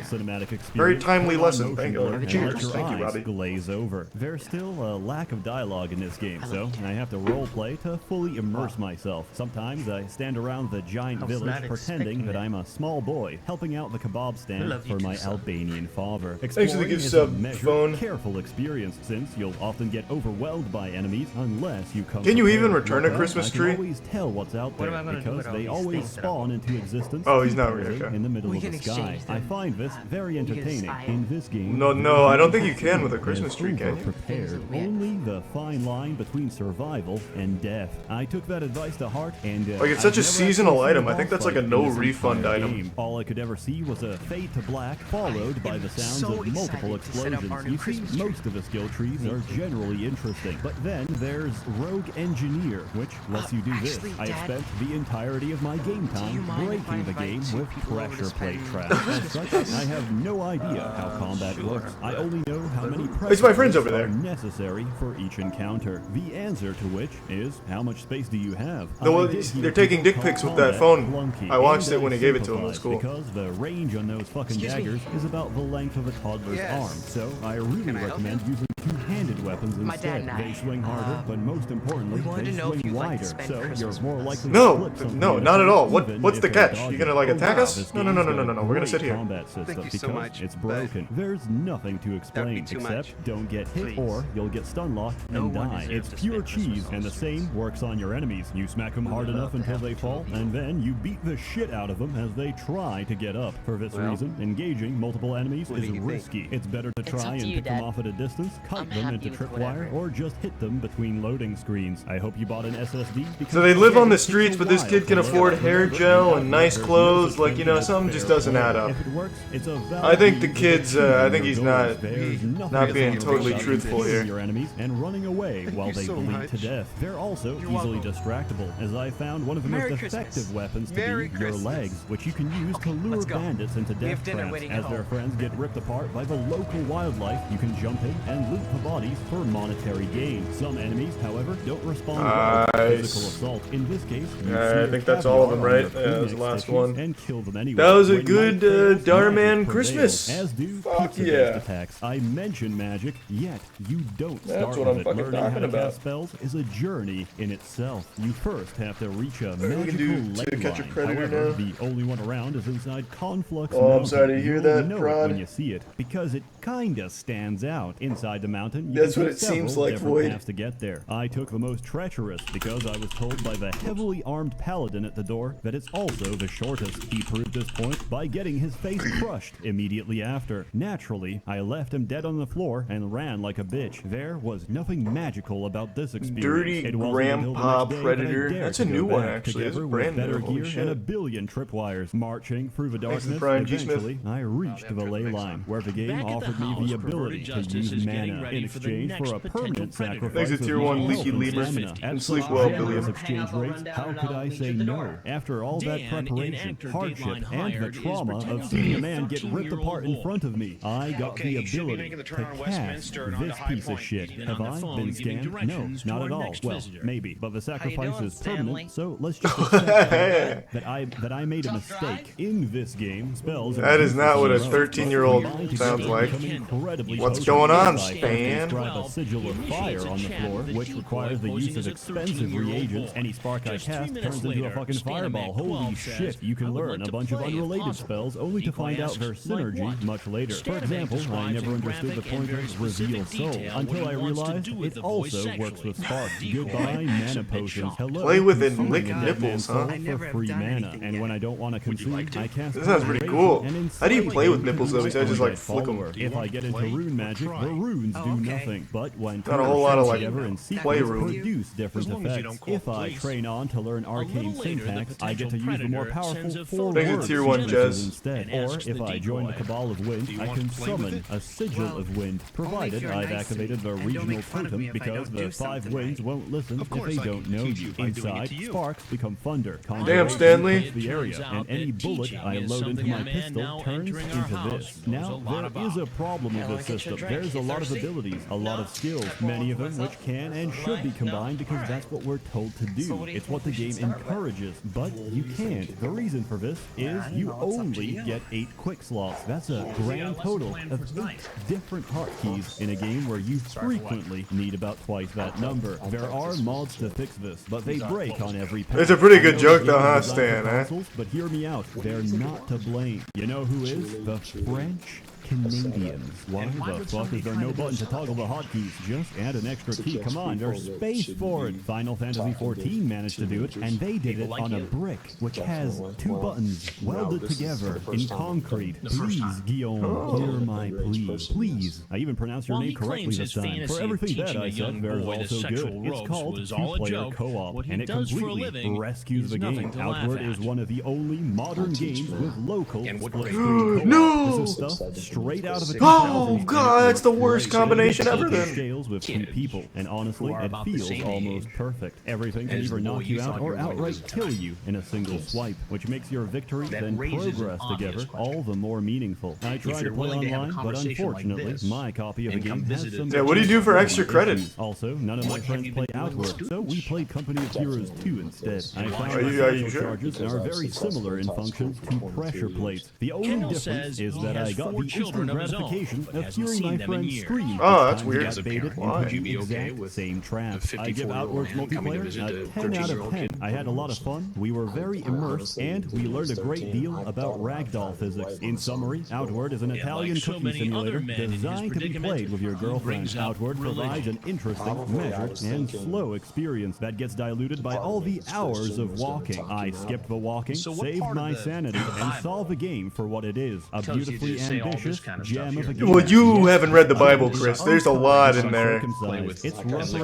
Very timely lesson. Thank you. Cheers. Thank you, Robbie. Glaze over. There's still a lack of dialogue in this game, so I have to roleplay to fully immerse myself. Sometimes I stand around the giant village pretending that I'm a small boy, helping out the kebab stand for my Albanian father. Thanks for the Exploring gift is sub, a measured, phone. careful experience, since you'll often get overwhelmed by enemies unless you come Can you even prepared. return a But Christmas I can tree? always tell what's out there because they always spawn into existence Oh, he's not really, okay. in the middle of the sky. I find this very entertaining. In this game, No, I don't think you can with a Christmas tree, can you? Prepared. Only the fine line between survival and death. I took that advice to heart, and Like, it's such a I've never seasonal actually seen item. I think that's like a boss no fight in this refund entire item. game. All I could ever see was a fade to black, followed by the sounds of multiple explosions. You see, most of the skill trees are generally interesting, but then there's Rogue Engineer, which lets you do this. I have spent the entirety of my game time breaking the game with pressure plate traps. As such, I have no idea how combat works. I only know how many It's my friends pressure over there. plates are necessary for each encounter. The answer to which is, how much space do you have? Well, I did hear they're taking people dick pics call with that combat phone. clunky, I watched and it when he gave it to him. It was sympathize cool. Because the range on those fucking daggers is about the length of a toddler's arm, so I really recommend using two-handed weapons instead. They swing harder, but most importantly, they swing wider, so you're more likely to No, flip something no, in not at all. even What's if the they're catch? dodging. You gonna like attack us? This No. game's got a We're gonna great sit here. combat system Thank you so because much, it's but broken. There's nothing to explain too except much. don't get hit or you'll get stun locked and die. It's pure cheese, and the same works on your enemies. You smack them hard enough until they fall, and then you beat the shit out of them as they try to get up. For this reason, engaging multiple enemies is risky. It's better to try and pick them off at a distance, kite them into tripwire, or just hit them between loading screens. I hope you bought an SSD because So they live on the it takes a streets, but this while kid can to afford load. hair gel and nice There's clothes. no Like, you know, something just doesn't add up. If it works, it's a I think the value kid's, I think he's not There's nothing not being about totally killing truthful here. your enemies and running away while you they so bleed much. to death. They're also easily distractible, as I found one of the Merry most Christmas. effective weapons to Merry be your Christmas. legs, which you can use to lure go. bandits into We have death dinner traps. waiting As at their home. friends get ripped apart by the local wildlife, you can jump in and loot the bodies for monetary gain. Some enemies, however, don't respond well to physical assault. In this case, I think that's all of them, right? Yeah, that was the last one. And kill them anyway. That was a good Darman Christmas. As do Fuck pizza-based yeah. attacks. I mention magic, yet you don't That's start what I'm with it. fucking Learning talking how to about. cast spells is a journey in itself. You first have to reach a we can magical do ley to catch a line. predator However, now. the only one around is inside Conflux Oh, Mountain. I'm sorry to hear You'll that, know it Prod. when you see it, because it kinda stands out. Inside the mountain, you That's can what take it seems several like, different Void. paths to get there. I took the most treacherous because I was told by the heavily armed paladin at the door that it's also the shortest. He proved this point by getting his face crushed immediately after. Naturally, I left him dead on the floor and ran like a bitch. There was nothing magical about this experience. Dirty It wasn't until the Grandpa next day that I Predator. dared That's to a go new one, back actually. It's together brand with better new. Holy gear shit. and a billion tripwires. Marching through the Thanks darkness, to Brian G. Smith. eventually, I reached the ley line, where the game offered me the ability to use mana in exchange for a permanent sacrifice. Thanks to Tier of 1 my Leaky health and Lemur. stamina. And At sleep such well, generous Billiam. exchange rates, how could I say no? After all that preparation, hardship, and the trauma of seeing a man get ripped apart in front of me, I got the ability to cast this piece of shit. Have I been scammed? No, not at all. Well, maybe, but the sacrifice is permanent, so let's just accept that I made a mistake. In this game, spells... That is not what a useless in row, 13-year-old but combined sounds together like. become incredibly What's potent. going on, I first Stan? describe a sigil of fire on the floor, which requires the use of expensive reagents. Any spark I cast turns into a fucking fireball. Holy shit, you can learn a bunch of unrelated spells only to find out their synergy much later. For example, I never understood the point of Reveal Soul until I realized it also works with sparks. Goodbye, mana potions. Hello. Play with it and consuming lick a dead nipples, man's huh? soul for free mana, and when I don't want to consume, I cast. This sounds pretty cool. How do you play with nipples, though, besides just, like, flick 'em? If I get into rune magic, the runes do nothing. But when Not a whole lot of, like, together in play sequence room. produce different effects. If I train on to learn arcane syntax, I get to use the more powerful four Thank you, words Tier 1 sequences Jez. instead. Or if I join the Cabal of Wind, I can summon a Sigil of Wind, provided I've activated the regional totem, because the 5 winds won't listen if they don't know you. Inside, sparks become thunder. Damn, Stanley. Conjuration the area, and any bullet I load into my pistol turns into this. Now, there is a problem with this system. There's a lot of abilities, a lot of skills, many of them which can and should be combined because that's what we're told to do. It's what the game encourages, but you can't. The reason for this is you only get 8 quick slots. That's a grand total of 8 different hotkeys in a game where you frequently need about twice that number. There are mods to fix this, but they break on every patch. It's a pretty good I know joke it's though, huh, designed for Stan, eh? consoles, but hear me out. They're not to blame. You know who is? The French Canadians. Why the fuck is there no button to toggle the hotkeys? Just add an extra key. Come on, there's space for it. Final Fantasy XIV managed to do it, and they did it on a brick, which has 2 buttons welded together in concrete. Please, Guillaume, hear my plea. Please. I even pronounced your name correctly this time. For everything that I said, there's also good. It's called 2-player co-op, and it completely rescues the game. Outward is one of the only modern games with local split-screen co-op. No! This is stuff straight out of the Oh 2000s, god, and that's the worst combination ever it then. scales with 2 people, and honestly, it feels almost perfect. Everything can either knock you out or outright kill you in a single swipe, which makes your victory then progress together all the more meaningful. I tried to play online, but unfortunately, my copy of the game has some... Yeah, what do you do for extra credit? Also, none of my friends play Outward, so we played Company of Heroes 2 instead. I found Are my you social sure? charges are very similar in function to pressure plates. The only difference is that I got the instant gratification of hearing my friends scream. Oh, that's each time weird. they got baited Why? into the exact same trap. I give Outward's multiplayer a 10 out of 10. I had a lot of fun, we were very immersed, and we learned a great deal about ragdoll physics. In summary, Outward is an Italian cooking simulator designed to be played with your girlfriend. Outward provides an interesting, measured, and slow experience that gets diluted by all the hours of walking. I skipped the walking, saved my sanity, and saw the game for what it is. A beautifully ambitious gem of a game. Well, you haven't read the Bible, Chris. There's a lot in there.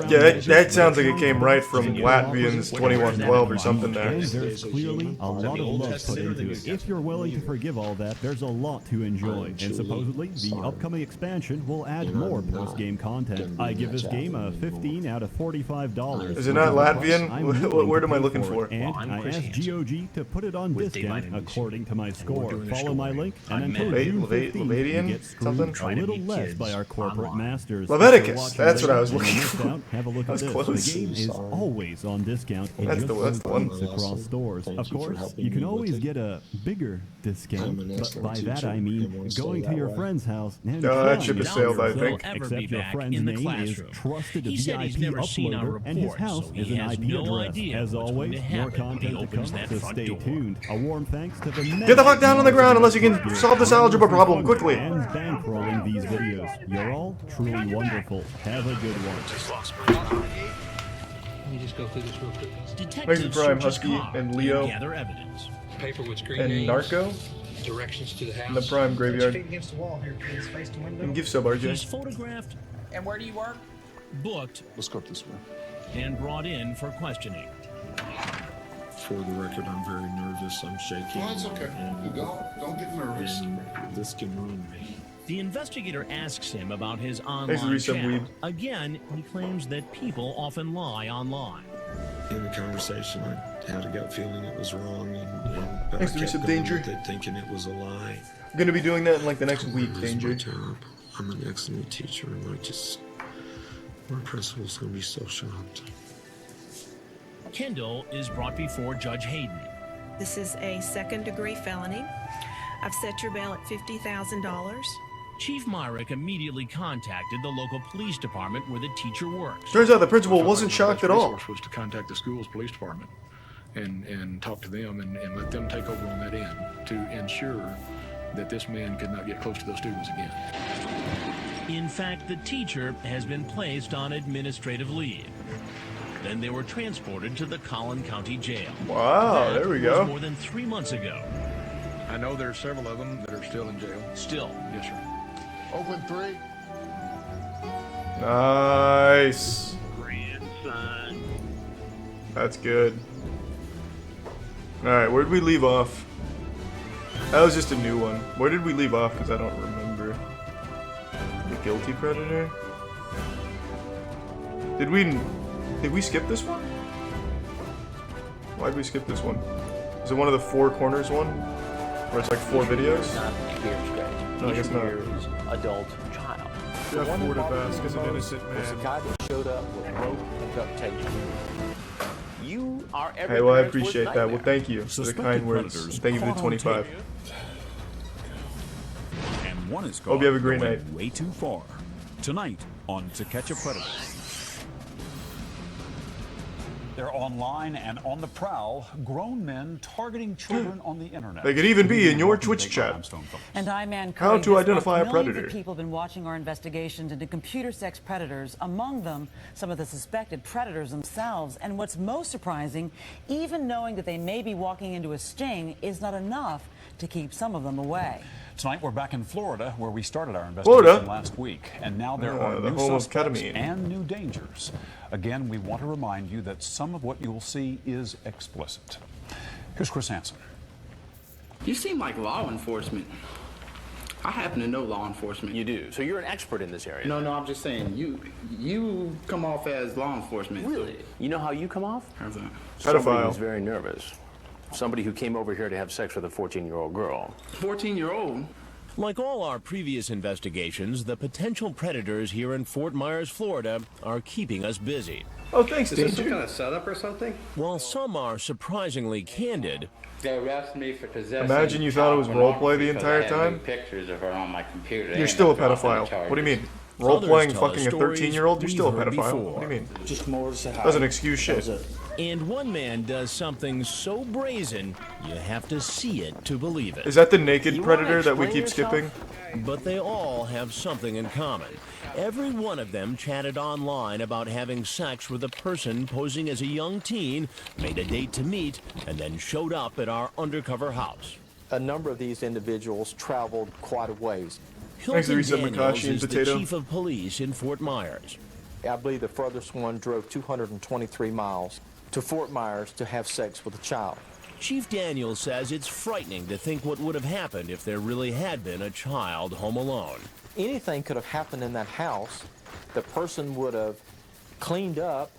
Yeah, that sounds like it came right from Latvians 2112 or something there. And there's clearly a lot of love put into it. If you're willing to forgive all that, there's a lot to enjoy. And supposedly, the upcoming expansion will add more post-game content. I give this game a 15 out of $45. Is it not Latvian? I'm What willing word to am I pay looking for for? it. And I asked GOG to put it on discount according to my score. Follow my link, and until June 15th, Palladian? you get screwed Something? a little less by our corporate masters. Leviticus, that's what I was looking for. Have a look That at was this. close. The game is always on discount. That's the one. Across stores. Of course, you can always get a bigger discount, but by that I mean going to your friend's house and that ship has sailed, I think. Except your friend's name is trusted VIP uploader, and his house is an IP address. As always, more content to come, so stay tuned. A warm thanks to the Get the fuck down on the ground unless you can solve this algebra problem quickly. And bankrolling these videos. You're all truly wonderful. Have a good one. Let me just go through this real quick. Thanks to Prime, Husky, and Leo, Gather evidence. Paper with screen and names, Narco, directions to the house. and the Prime Graveyard. Against the wall here, please. Face to window. And give sub RJ. He's photographed. And where do you work? Booked. Let's go up this way. And brought in for questioning. For the record, I'm very nervous. I'm shaking. Well, it's okay. Don't get nervous. And this can ruin me. The investigator asks him about his online Thanks to Resub chat. Weeb. Again, he claims that people often lie online. In the conversation, I had a gut feeling it was wrong, but Thanks to I kept Resub going Danger. with it, thinking it was a lie. I'm gonna be doing that in like the next week, This is my Danger. job. I'm an excellent teacher, and my principal's gonna be so shocked. Kendall is brought before Judge Hayden. This is a second-degree felony. I've set your bail at $50,000. Chief Myrick immediately contacted the local police department where the teacher works. Turns out the principal wasn't shocked at all. Was to contact the school's police department and talk to them and let them take over on that end to ensure that this man could not get close to those students again. In fact, the teacher has been placed on administrative leave. Then they were transported to the Collin County Jail. Wow, there we go. Was more than 3 months ago. I know there are several of them that are still in jail. Still. Yes, sir. Oakland 3. Nice. Grandson. That's good. Alright, where'd we leave off? That was just a new one. Where did we leave off? Because I don't remember. The Guilty Predator? Did we skip this one? Why'd we skip this one? Is it one of the Four Corners one? Where it's like 4 videos? No, I guess not. Adult child. Jeff would have asked as an innocent man. Was the guy that showed up with rope and duct tape. You are every Hey, well, I parent's worst appreciate that. Well, nightmare. thank you for the kind words. Thank you for the 25. And one is Hope you have a great night. Way too far. Tonight on To Catch a Predator. They're online and on the prowl, grown men targeting children on the internet. They could even be in your Twitch chat. And I'm Ann How Curry. to identify a predator. Millions of people have been watching our investigations into computer sex predators, among them some of the suspected predators themselves. And what's most surprising, even knowing that they may be walking into a sting is not enough to keep some of them away. Tonight we're back in Florida, where we started our investigation Florida? last week, and now there are the new home of suspects ketamine. and new dangers. Again, we want to remind you that some of what you will see is explicit. Here's Chris Hansen. You seem like law enforcement. I happen to know law enforcement. You do. So you're an expert in this area. No, I'm just saying you come off as law enforcement. Really? You know how you come off? How's that? Somebody who's very nervous. Somebody who came over here to have sex with a 14-year-old girl. 14-year-old? Like all our previous investigations, the potential predators here in Fort Myers, Florida, are keeping us busy. Oh, thanks, Is this some kind of setup or something? While some are surprisingly candid, They arrested me for possessing. Imagine you thought it was roleplay the entire time? Pictures of her on my computer. You're still a pedophile. What do you mean? Role-playing fucking a 13-year-old? You're still a pedophile. What do you mean? Just more to say hi. Doesn't excuse shit. and one man does something so brazen, you have to see it to believe it. Is that the naked predator that we keep skipping? But they all have something in common. Every one of them chatted online about having sex with a person posing as a young teen, made a date to meet, and then showed up at our undercover house. A number of these individuals traveled quite a ways. Hilton Daniels is the chief of police in Fort Myers. I believe the furthest one drove 223 miles to Fort Myers to have sex with a child. Chief Daniels says it's frightening to think what would have happened if there really had been a child home alone. Anything could have happened in that house. The person would have cleaned up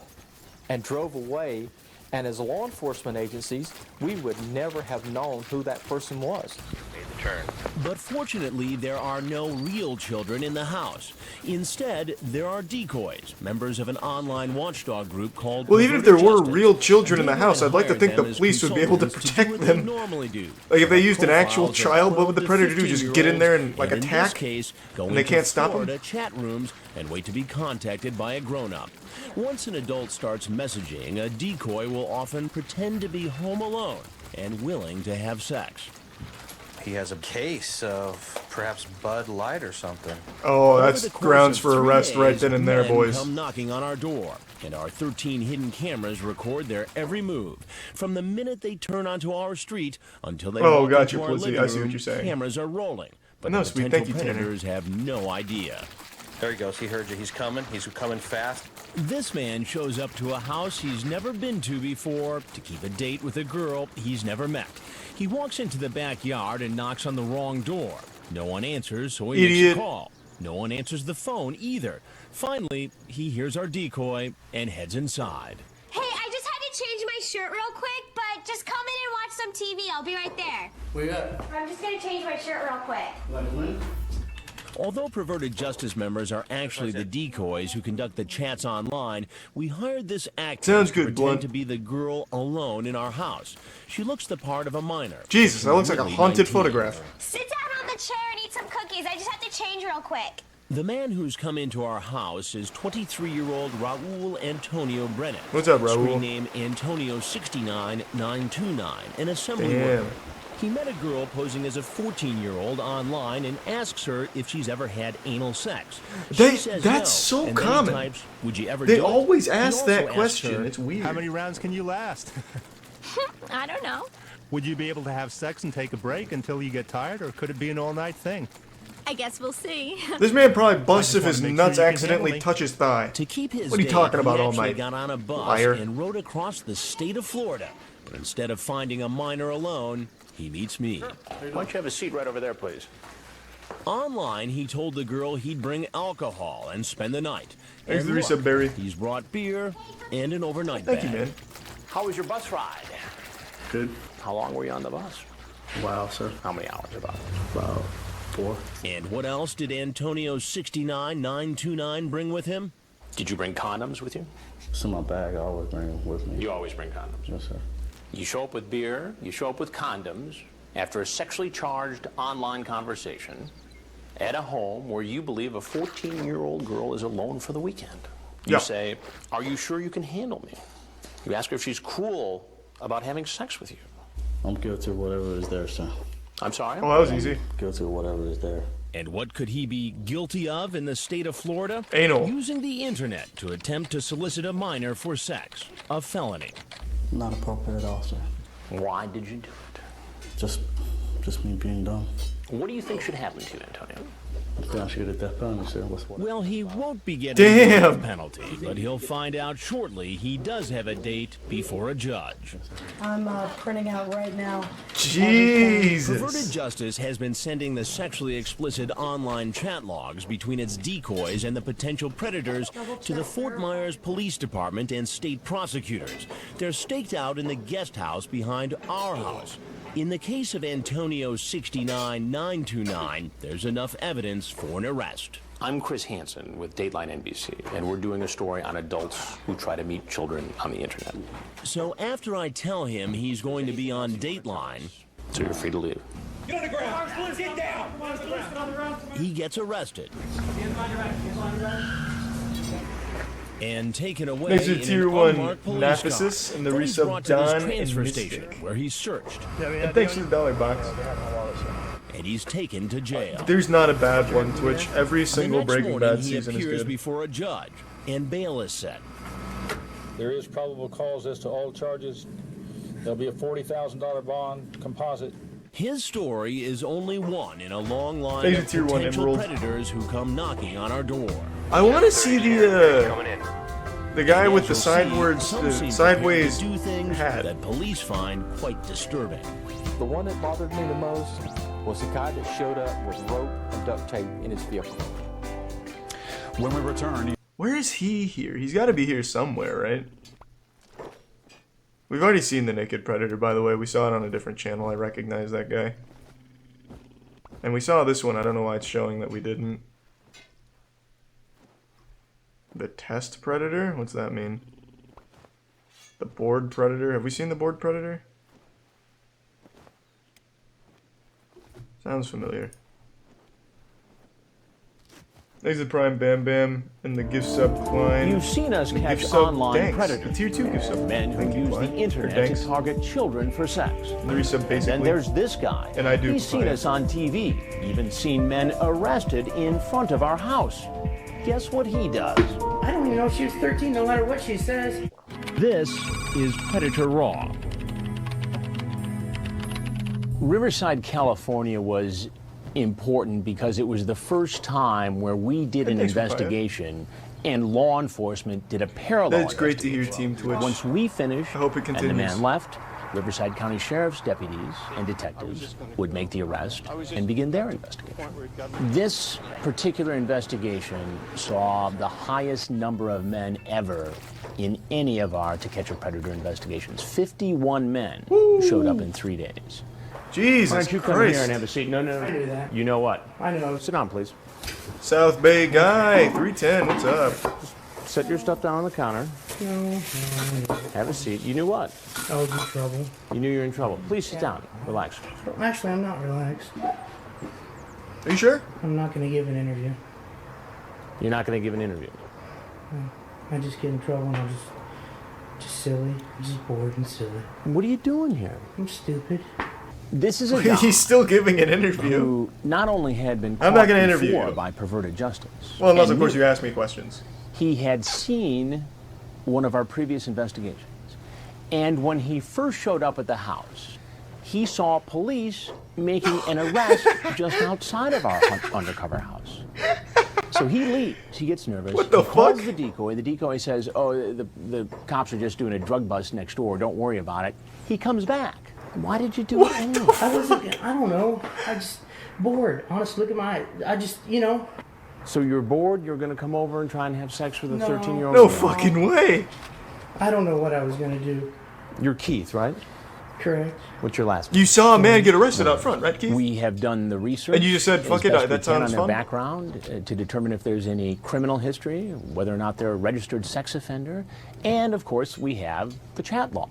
and drove away, and as law enforcement agencies, we would never have known who that person was. But fortunately, there are no real children in the house. Instead, there are decoys, members of an online watchdog group called... Well, even if there were real children in the house, I'd like to think the police would be able to protect them. Like, if they used an actual child, what would the predator do? Just get in there and, like, attack? And they can't stop them? Chat rooms and wait to be contacted by a grown-up. Once an adult starts messaging, a decoy will often pretend to be home alone and willing to have sex. He has a case of perhaps Bud Light or something. Oh, that's grounds for arrest right then and there, boys. Come knocking on our door, and our 13 hidden cameras record their every move. From the minute they turn onto our street until they walk into our living room, I see what you're saying. Cameras are rolling, but No, the sweet. potential Thank you, predators have no idea. There he goes. He heard you. He's coming. He's coming fast. This man shows up to a house he's never been to before to keep a date with a girl he's never met. He walks into the backyard and knocks on the wrong door. No one answers, so he makes a call. No one answers the phone either. Finally, he hears our decoy and heads inside. Hey, I just had to change my shirt real quick, but just come in and watch some TV. I'll be right there. Where you at? I'm just gonna change my shirt real quick. Although perverted justice members are actually the decoys who conduct the chats online, we hired this actress to pretend to be the girl alone in our house. She looks the part of a minor. Jesus, that looks like a haunted photograph. Sit down on the chair and eat some cookies. I just have to change real quick. The man who's come into our house is 23-year-old Raul Antonio Brennan. What's up, Raul? Screen name Antonio69929, an assembly worker. He met a girl posing as a 14-year-old online and asks her if she's ever had anal sex. She says that's no, so and then he common. types, "Would you ever They do it?" always He ask also that asks question. her, It's weird. How many rounds can you last? I don't know. Would you be able to have sex and take a break until you get tired, or could it be an all-night thing? I guess we'll see. This man probably busts if his wanna make nuts sure you can accidentally handle me. touch his thigh. To keep his What are you date, talking about he all actually night? got on a bus Liar. and rode across the state of Florida. But instead of finding a minor alone, he meets me. Why don't you have a seat right over there, please? Online, he told the girl he'd bring alcohol and spend the night. Thanks And for the resub, look, Barry. he's brought beer and an overnight Thank bag. you, man. How was your bus ride? Good. How long were you on the bus? Wow, sir. How many hours about? About 4. And what else did Antonio69929 bring with him? Did you bring condoms with you? It's in my bag. I always bring them with me. You always bring condoms. Yes, sir. You show up with beer, you show up with condoms after a sexually charged online conversation at a home where you believe a 14-year-old girl is alone for the weekend. You say, "Are you sure you can handle me?" You ask her if she's cool about having sex with you. I'm guilty of whatever is there, sir. I'm sorry? Oh, that was easy. Guilty of whatever is there. And what could he be guilty of in the state of Florida? Anal. Using the internet to attempt to solicit a minor for sex. A felony. Not appropriate at all, sir. Why did you do it? Just me being dumb. What do you think should happen to you, Antonio? I think I should get a death penalty, sir. Well, he won't be getting a death penalty, but he'll find out shortly he does have a date before a judge. I'm printing out right now. Jesus. Perverted Justice has been sending the sexually explicit online chat logs between its decoys and the potential predators to the Fort Myers Police Department and state prosecutors. They're staked out in the guest house behind our house. In the case of Antonio69929, there's enough evidence for an arrest. I'm Chris Hansen with Dateline NBC, and we're doing a story on adults who try to meet children on the internet. So after I tell him he's going to be on Dateline, So you're free to leave. Get on the ground! Get down! he gets arrested and taken away Next to in Tier an 1 unmarked police Naphesis car. and the Then he's resub brought to this Don transfer and station Mystic. where he's searched. And thanks for the $1 box. And he's taken to jail. There's not a bad one, Twitch. Every single the next Breaking morning, Bad he season is appears good. before a judge, and bail is set. There is probable cause as to all charges. There'll be a $40,000 bond composite. His story is only one in a long line Thanks of to Tier 1 potential Emerald. predators who come knocking on our door. I want to see the guy with the sideways do things hat. that police find quite disturbing. The one that bothered me the most was the guy that showed up with rope and duct tape in his vehicle. When we return... Where is he here? He's got to be here somewhere, right? We've already seen the Naked Predator, by the way. We saw it on a different channel. I recognize that guy. And we saw this one. I don't know why it's showing that we didn't. The test predator? What's that mean? The board predator? Have we seen the board predator? Sounds familiar. Thanks to Prime Bam Bam and the gift sub Klein. You've seen us The catch gift sub online Danks. predators. The tier 2 gift sub. Men who Thank you, use Klein. the Or internet Danks. to target children for sex. The resub basically. And then there's this guy. And I do He's seen Klein. us on TV, even seen men arrested in front of our house. Guess what he does? I don't even know if she was 13, no matter what she says. This is Predator Raw. Riverside, California was important because it was the first time where we did an investigation and law enforcement did a parallel That's great to hear, Team Twitch. Once we finished I hope it and the continues. man left, Riverside County Sheriff's deputies and detectives would make the arrest and begin their investigation. This particular investigation saw the highest number of men ever in any of our To Catch a Predator investigations. 51 men showed up in 3 days. Jesus Why don't you come Christ. here and have a seat? No. I knew that. You know what? I know. Sit down, please. South Bay guy, 310, what's up? Set your stuff down on the counter. No. Have a seat. You knew what? I was in trouble. You knew you were in trouble. Please sit down. Relax. Actually, I'm not relaxed. Are you sure? I'm not going to give an interview. You're not going to give an interview. No. I just get in trouble and I'm just silly. I'm just bored and silly. What are you doing here? I'm stupid. This is a guy He's still giving an interview. who not only had been I'm caught not gonna interview before you. by perverted justice. Well, unless and of course knew you ask me questions. He had seen one of our previous investigations. And when he first showed up at the house, he saw police making an arrest just outside of our undercover house. So he leaves. He gets nervous. What the he calls fuck? the decoy. The decoy says, "Oh, the cops are just doing a drug bust next door. Don't worry about it." He comes back. Why did you do it anyway? I don't know. I just bored. Honestly, look at my. I just, you know. So you're bored? You're going to come over and try and have sex with a No. 13-year-old? No fucking way. I don't know what I was going to do. You're Keith, right? Correct. What's your last name? You saw a man get arrested out front, right, Keith? We have done the research. And you just said, fuck as it, best we that can sounds on their fun. background to determine if there's any criminal history, whether or not they're a registered sex offender, and of course we have the chat log.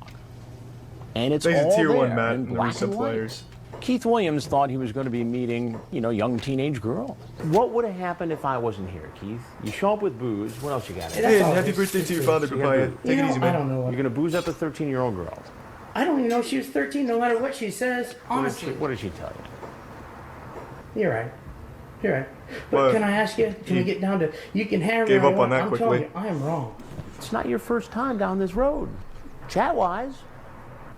And it's Thanks to all Tier there 1 Matt in and the black resub and white. players. Keith Williams thought he was going to be meeting, young teenage girls. What would have happened if I wasn't here, Keith? You show up with booze. What else you got? Hey, and happy birthday to your father, Papaya. Take it easy, man. I don't know. You're going to booze up a 13-year-old girl. I don't even know if she was 13, no matter what she says. Honestly. What did she tell you? You're right. You're right. But Well, can I ask you? Can we get down to? You can hammer me. gave all up you on want. that I'm quickly. telling you, I am wrong. It's not your first time down this road. Chat-wise.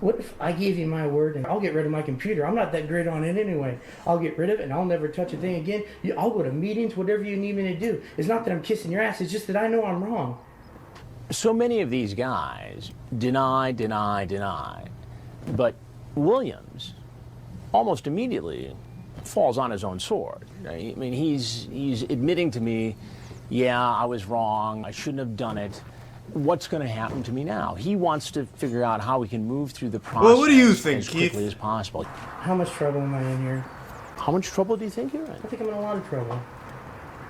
What if I give you my word and I'll get rid of my computer? I'm not that great on it anyway. I'll get rid of it and I'll never touch a thing again. I'll go to meetings, whatever you need me to do. It's not that I'm kissing your ass. It's just that I know I'm wrong. So many of these guys deny. But Williams almost immediately falls on his own sword. I mean, he's admitting to me, yeah, I was wrong. I shouldn't have done it. What's going to happen to me now? He wants to figure out how we can move through the process Well, what do you think, as Keith? quickly as possible. How much trouble am I in here? How much trouble do you think you're in? I think I'm in a lot of trouble.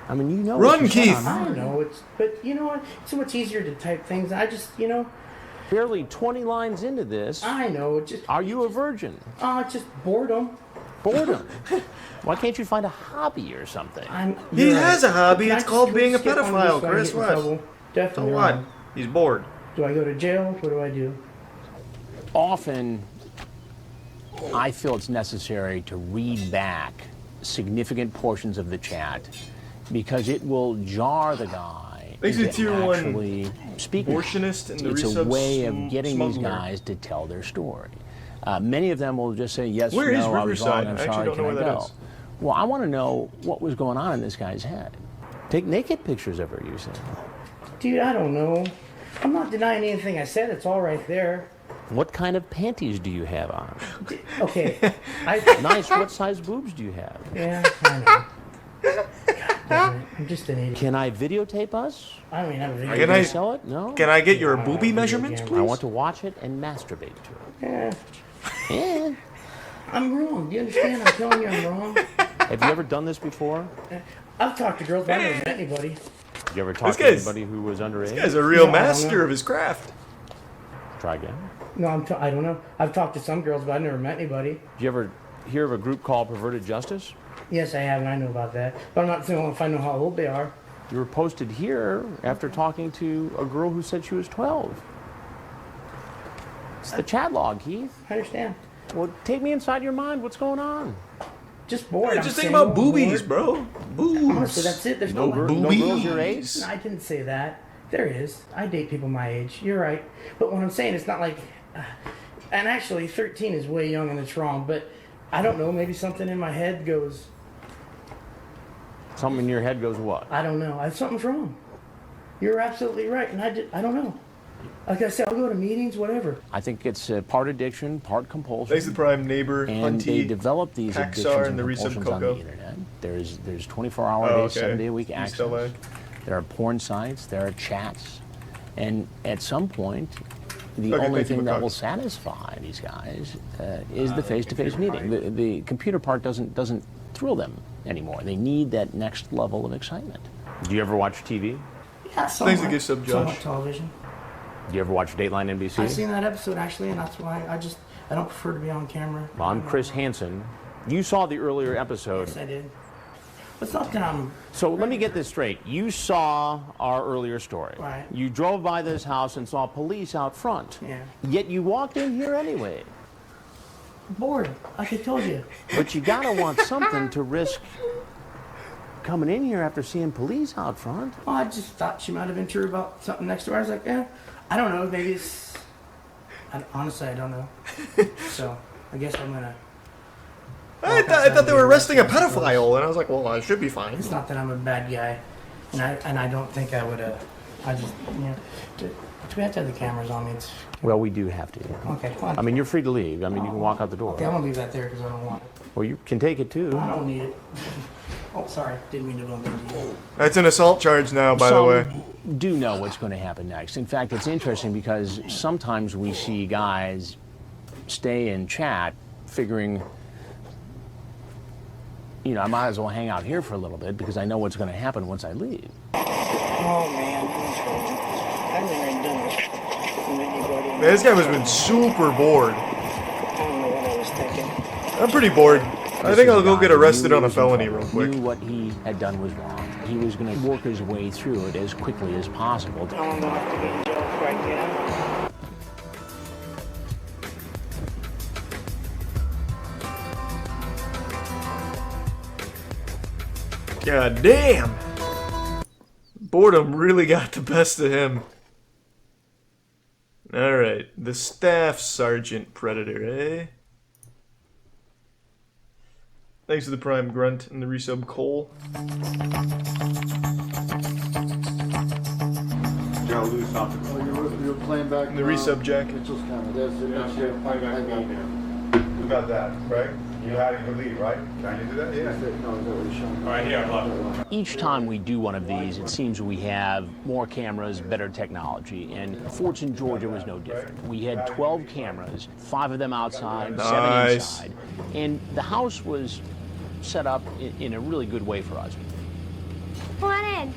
I mean, you know. Run, what you said Keith! online. I know but you know what? It's so much easier to type things. I just, Barely 20 lines into this. I know. It just. Are you a virgin? It's just boredom. Boredom. Why can't you find a hobby or something? He has a hobby. Can I It's just called being a skip on this pedophile, so I Chris. get in What? trouble? So Definitely. what? wrong. He's bored. Do I go to jail? What do I do? Often, I feel it's necessary to read back significant portions of the chat because it will jar the guy Thanks to into Tier 1 actually speaking. abortionist and the It's a resub way of getting these smuggler. guys to tell their story. Many of them will just say, yes, Where no, is I was wrong, Riverside? I'm I actually sorry, don't know can where I that go? is. Well, I want to know what was going on in this guy's head. Take naked pictures of her, you say. Dude, I don't know. I'm not denying anything I said. It's all right there. What kind of panties do you have on? Okay. Nice. What size boobs do you have? Yeah, I know. God damn it. I'm just an idiot. Can I videotape us? I don't even have a video. Can I sell it? No. Can I get your booby measurements, please? I want to watch it and masturbate to it. Yeah. Yeah. I'm wrong. Do you understand? I'm telling you I'm wrong. Have you ever done this before? I've talked to girls, but I never met anybody. Did you ever talk to anybody who was underage? This guy's a real master of his craft. Try again. No, I don't know. I've talked to some girls, but I've never met anybody. Did you ever hear of a group called Perverted Justice? Yes, I have, and I know about that. But I'm not saying if I know how old they are. You were posted here after talking to a girl who said she was 12. It's the chat log, Keith. I understand. Well, take me inside your mind. What's going on? Just bored. Just think about boobies, bro. Boobs. Honestly, that's it. There's no girls your age? No, I didn't say that. There is. I date people my age. You're right. But what I'm saying, it's not like... and actually, 13 is way young and it's wrong. But I don't know. Maybe something in my head goes... Something in your head goes what? I don't know. Something's wrong. You're absolutely right. And I don't know. Like I said, I'll go to meetings, whatever. I think it's part addiction, part compulsion. Thanks to Prime Neighbor, and Hunty, they develop these addictions Paxar, and the compulsions Resub on the Coco. internet. There's 24-hour day, 7-day a week access. Like. There are porn sites. There are chats, and at some point, the only thing that will satisfy these guys is the face-to-face meeting. The computer part doesn't thrill them anymore. They need that next level of excitement. Do you ever watch TV? Yeah, somewhat television. Do you ever watch Dateline NBC? I've seen that episode, actually, and that's why I don't prefer to be on camera. Well, I'm Chris Hansen. You saw the earlier episode. Yes, I did. It's not that I'm... So let me get this straight. You saw our earlier story. Right. You drove by this house and saw police out front. Yeah. Yet you walked in here anyway. Bored, like I told you. But you gotta want something to risk coming in here after seeing police out front. Well, I just thought she might have been true about something next door. I was like, I don't know. Maybe it's... honestly, I don't know. So, I guess I'm gonna... I thought they were arresting a pedophile, and I was like, well, I should be fine. It's not that I'm a bad guy, and I don't think I would I just, do we have to have the cameras on me? Well, we do have to. Okay, fine. I mean, you're free to leave. I mean, you can walk out the door. Okay, I'm gonna leave that there because I don't want it. Well, you can take it too. I don't need it. Oh, sorry. Didn't mean to bump into you. That's an assault charge now, by the way. Do know what's going to happen next. In fact, it's interesting because sometimes we see guys stay in chat figuring, I might as well hang out here for a little bit because I know what's going to happen once I leave. Oh, man. I've never done this. Man, this guy must have been super bored. I don't know what I was thinking. I'm pretty bored. I think I'll go get arrested on a felony real quick. Knew what he had done was wrong. He was going to work his way through it as quickly as possible. I don't know if to get in jail before I get out. God damn! Boredom really got the best of him. Alright, the Staff Sergeant Predator, eh? Thanks to the Prime Grunt and the Resub Cole. Joe, lose something. Oh, you're playing back. And the Resub Jack. We got that, right? You had to leave, right? Can you do that? Yeah. All right, here, Each time we do one of these, it seems we have more cameras, better technology, and Fortune, Georgia was no different. We had 12 cameras, 5 of them outside, 7 inside, and the house was set up in a really good way for us. Come on in.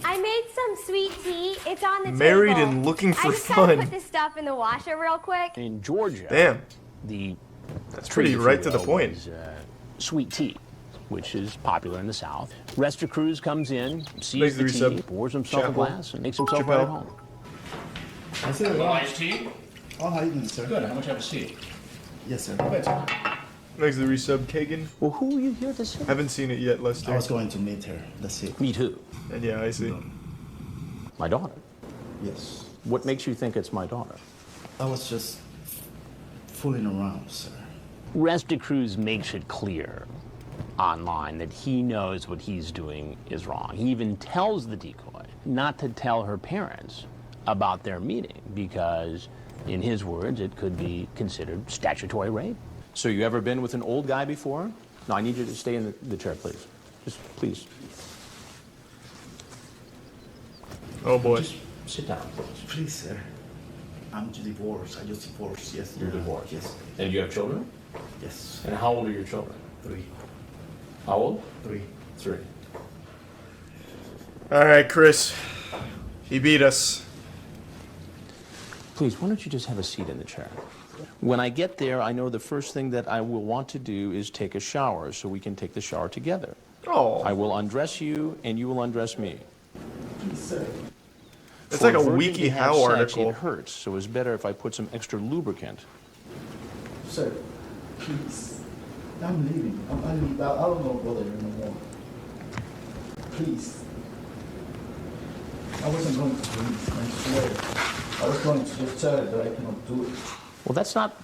I made some sweet tea. It's on the table. Married and looking for I just fun. gotta put this stuff in the washer real quick. In Georgia, Damn. That's pretty right to the point. Is, sweet tea, which is popular in the South. Resta Cruz comes in, sees the tea, pours himself a glass, and makes himself right at home. I said, iced tea? Oh, how you doing, sir? Good. How much have a seat? Yes, sir. Thanks to the Resub Kagan. Well, who are you here to see? Haven't seen it yet, Lester. I was going to meet her. That's it. Meet who? And yeah, I see. My daughter. Yes. What makes you think it's my daughter? I was just fooling around, sir. Resta Cruz makes it clear online that he knows what he's doing is wrong. He even tells the decoy not to tell her parents about their meeting because, in his words, it could be considered statutory rape. So you ever been with an old guy before? No, I need you to stay in the chair, please. Just please. Oh boy. Just sit down, please, sir. I'm divorced. I just divorced. Yes. You're divorced? Yes. And you have children? Yes. And how old are your children? 3. How old? 3. 3. All right, Chris. He beat us. Please, why don't you just have a seat in the chair? When I get there, I know the first thing that I will want to do is take a shower so we can take the shower together. Oh. I will undress you and you will undress me. It's For like a virgin to have WikiHow sex, article. It hurts, so it's better if I put some extra lubricant. Sir, please. I'm leaving. I don't know whether you're no more. Please. I wasn't going to do this, I swear. I was going to just tell her that I cannot do it. Well, that's not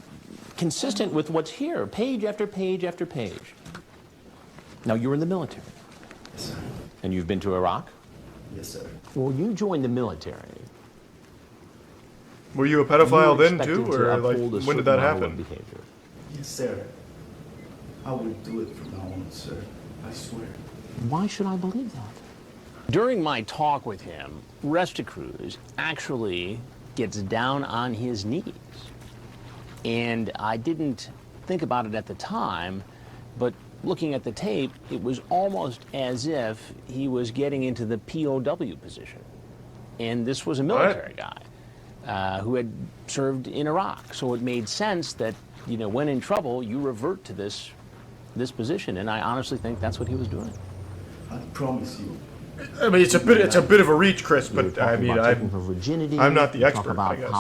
consistent with what's here, page after page after page. Now, you're in the military. Yes, sir. And you've been to Iraq? Yes, sir. Well, you joined the military. Were you a pedophile You were then too, expected to or like uphold a when did that certain level of happen? behavior. Yes, sir. I will do it from now on, sir. I swear. Why should I believe that? During my talk with him, Resticruz actually gets down on his knees. And I didn't think about it at the time, but looking at the tape, it was almost as if he was getting into the POW position. And this was a military guy who had served in Iraq. So it made sense that, you know, when in trouble, you revert to this position. And I honestly think that's what he was doing. I promise you. I mean, it's a bit of a reach, Chris, but I mean, I'm not the expert, I guess.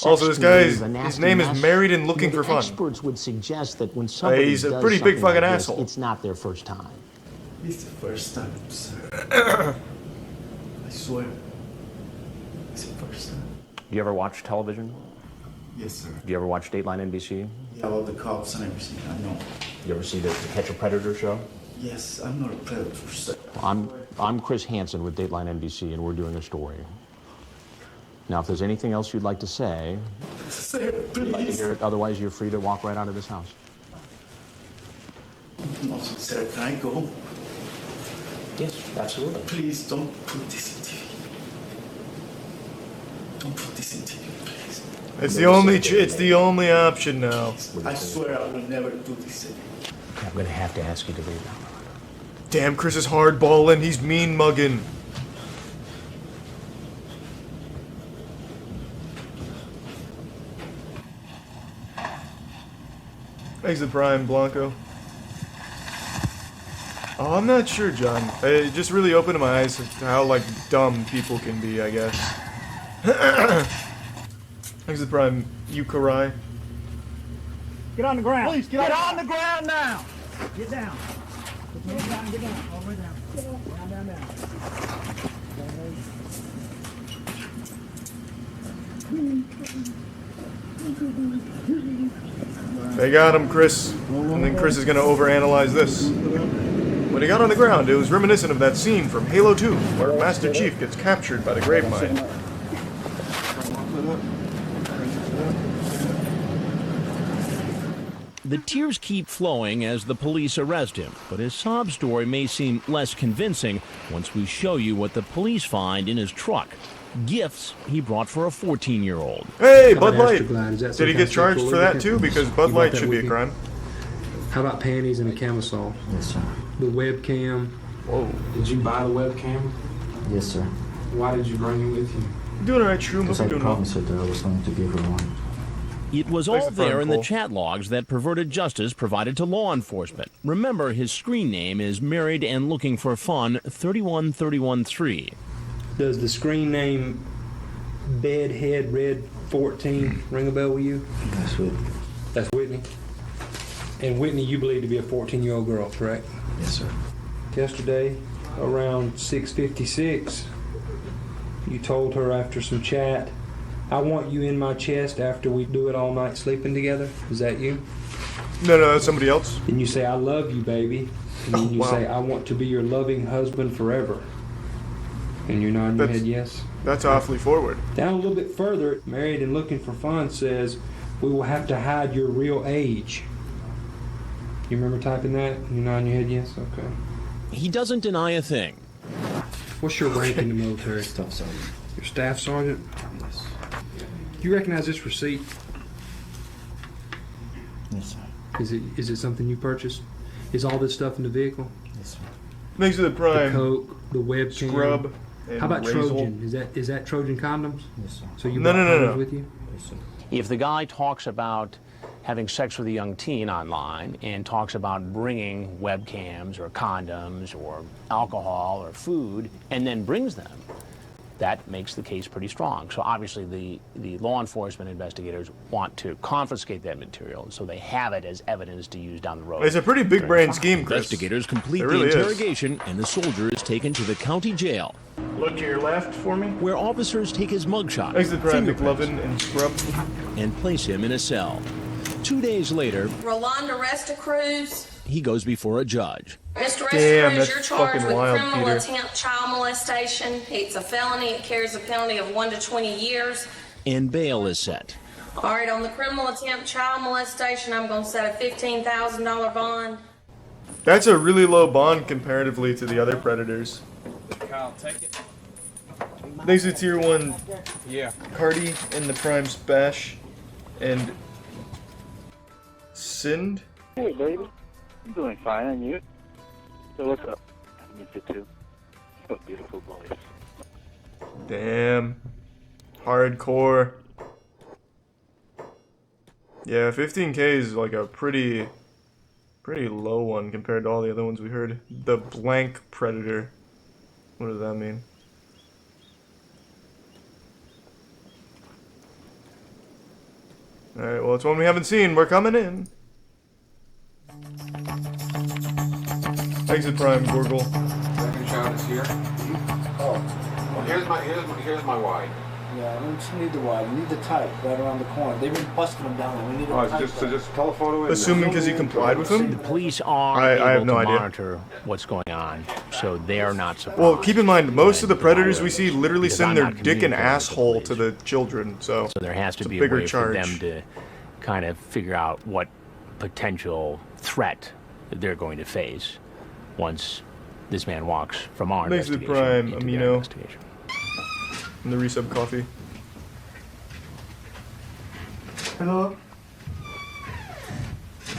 Also, this guy, his name is Married and Looking for Fun. Experts would suggest that when somebody he's a does pretty big something fucking like this, asshole. it's not their first time. It's the first time, sir. I swear. It's the first time. Do you ever watch television? Yes, sir. Do you ever watch Dateline NBC? Yeah, about the cops and everything, I know. You ever see the Catch a Predator show? Yes, I'm not a predator, sir. I'm Chris Hansen with Dateline NBC, and we're doing a story. Now, if there's anything else you'd like to say, Sir, I'd like to please. hear it. Otherwise, you're free to walk right out of this house. No, sir, can I go? Yes, absolutely. Please don't put this in TV. Don't put this in TV, please. It's the only option now. I swear I will never do this again. I'm going to have to ask you to leave now. Damn, Chris is hardballing. He's mean mugging. Exit Prime, Blanco. Oh, I'm not sure, John. It just really opened my eyes to how, like, dumb people can be, I guess. Exit Prime, Yukarai. Get on the ground. Please, get on the ground now. Get down. Get down, get down. All the way down. Down, down, down. They got him, Chris. And then Chris is going to overanalyze this. When he got on the ground, it was reminiscent of that scene from Halo 2, where Master Chief gets captured by the Gravemind. The tears keep flowing as the police arrest him, but his sob story may seem less convincing once we show you what the police find in his truck. Gifts he brought for a 14-year-old. Hey, Bud Light! Did he get charged for that too? Because Bud Light should be a crime. How about panties and a camisole? Yes, sir. The webcam. Whoa. Did you buy the webcam? Yes, sir. Why did you bring it with you? Doing alright, Shroom. Because I promised her that I was going to give her one. It was all there in the chat logs that Perverted Justice provided to law enforcement. Remember, his screen name is Married and Looking for Fun 31313. Does the screen name Bedhead Red 14 ring a bell with you? That's Whitney. That's Whitney. And Whitney, you believe to be a 14-year-old girl, correct? Yes, sir. Yesterday, around 6:56, you told her after some chat, I want you in my chest after we do it all night sleeping together. Is that you? No, that's somebody else. And you say, I love you, baby. And then you say, I want to be your loving husband forever. And you're nodding your head yes? That's awfully forward. Down a little bit further, Married and Looking for Fun says, we will have to hide your real age. You remember typing that? You're nodding your head yes? Okay. He doesn't deny a thing. What's your rank in the military? Staff sergeant. Your staff sergeant? Yes. Do you recognize this receipt? Yes, sir. Is it something you purchased? Is all this stuff in the vehicle? Yes, sir. Thanks to the Prime. The Coke, the webcam. Scrub. And How about Razel. Trojan? Is that Trojan condoms? Yes, sir. So you No, brought no, no, condoms no. with you? Yes, sir. If the guy talks about having sex with a young teen online and talks about bringing webcams or condoms or alcohol or food and then brings them, that makes the case pretty strong. So obviously the law enforcement investigators want to confiscate that material so they have it as evidence to use down the road. It's a pretty big brain scheme, Chris. Investigators complete It really the is. interrogation and the soldier is taken to the county jail. Look to your left for me. Where officers take his mugshot, Thanks to the Prime, fingerprints, McLovin, and Scrub. and place him in a cell. 2 days later, Rolanda Resticruz. he goes before a judge. Mr. Damn, Resticruz, that's you're charged fucking with wild, criminal Peter. attempt child molestation. It's a felony. It carries a penalty of 1 to 20 years. And bail is set. All right, on the criminal attempt child molestation, I'm going to set a $15,000 bond. That's a really low bond comparatively to the other Predators. Kyle, take it. Thanks to Tier 1 Yeah. Cardi and the Prime Spash and Sind. Hey, baby. I'm doing fine, and you? So what's up? I miss you too. What beautiful boys. Damn. Hardcore. Yeah, 15K is like a pretty low one compared to all the other ones we heard. The blank Predator. What does that mean? Alright, well, it's one we haven't seen. We're coming in. Exit Prime, Gorgle. Second shot is here. Oh. Well, here's my wide. Yeah, we just need the wide. We need the type right around the corner. They've been busting them down there. We need a Oh, type. just telephoto it. Assuming because he complied with him? The police are I have able no to idea. monitor what's going on, so they're not surprised. Well, keep in mind, most of the Predators we see literally Because send I'm their not dick and communicating with the asshole to the children, so there has to it's be a bigger way charge. for them to kind of figure out what potential threat they're going to face once this man walks from our Thanks to the investigation Prime, into their Amino, investigation. and the resub coffee. Hello?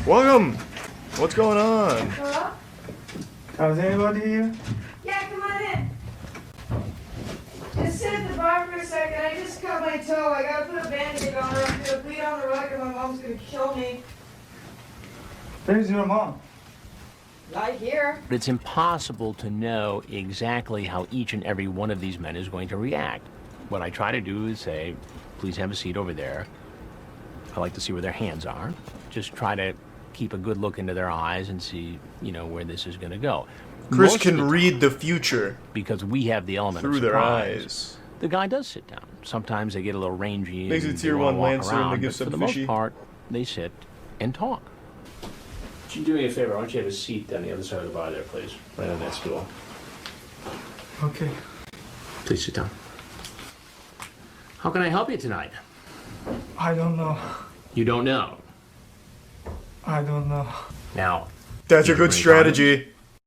Welcome! What's going on? Hello? Is anybody here? Yeah, come on in. Just sit at the bar for a second. I just cut my toe. I gotta put a bandage on her. I'm gonna bleed on the rug and my mom's gonna kill me. Where's your mom? Not here. But it's impossible to know exactly how each and every one of these men is going to react. What I try to do is say, please have a seat over there. I like to see where their hands are. Just try to keep a good look into their eyes and see, where this is going to go. Chris Most can of the read the future because we have the element through of their surprise. eyes. The guy does sit down. Sometimes they get a little rangy Makes and it they Tier wanna 1 walk Lancer and around, they give but some for the fishy. most part, they sit and talk. Would you do me a favor? Why don't you have a seat on the other side of the bar there, please? Right on that stool. Okay. Please sit down. How can I help you tonight? I don't know. You don't know. I don't know. Now, That's a you good bring strategy.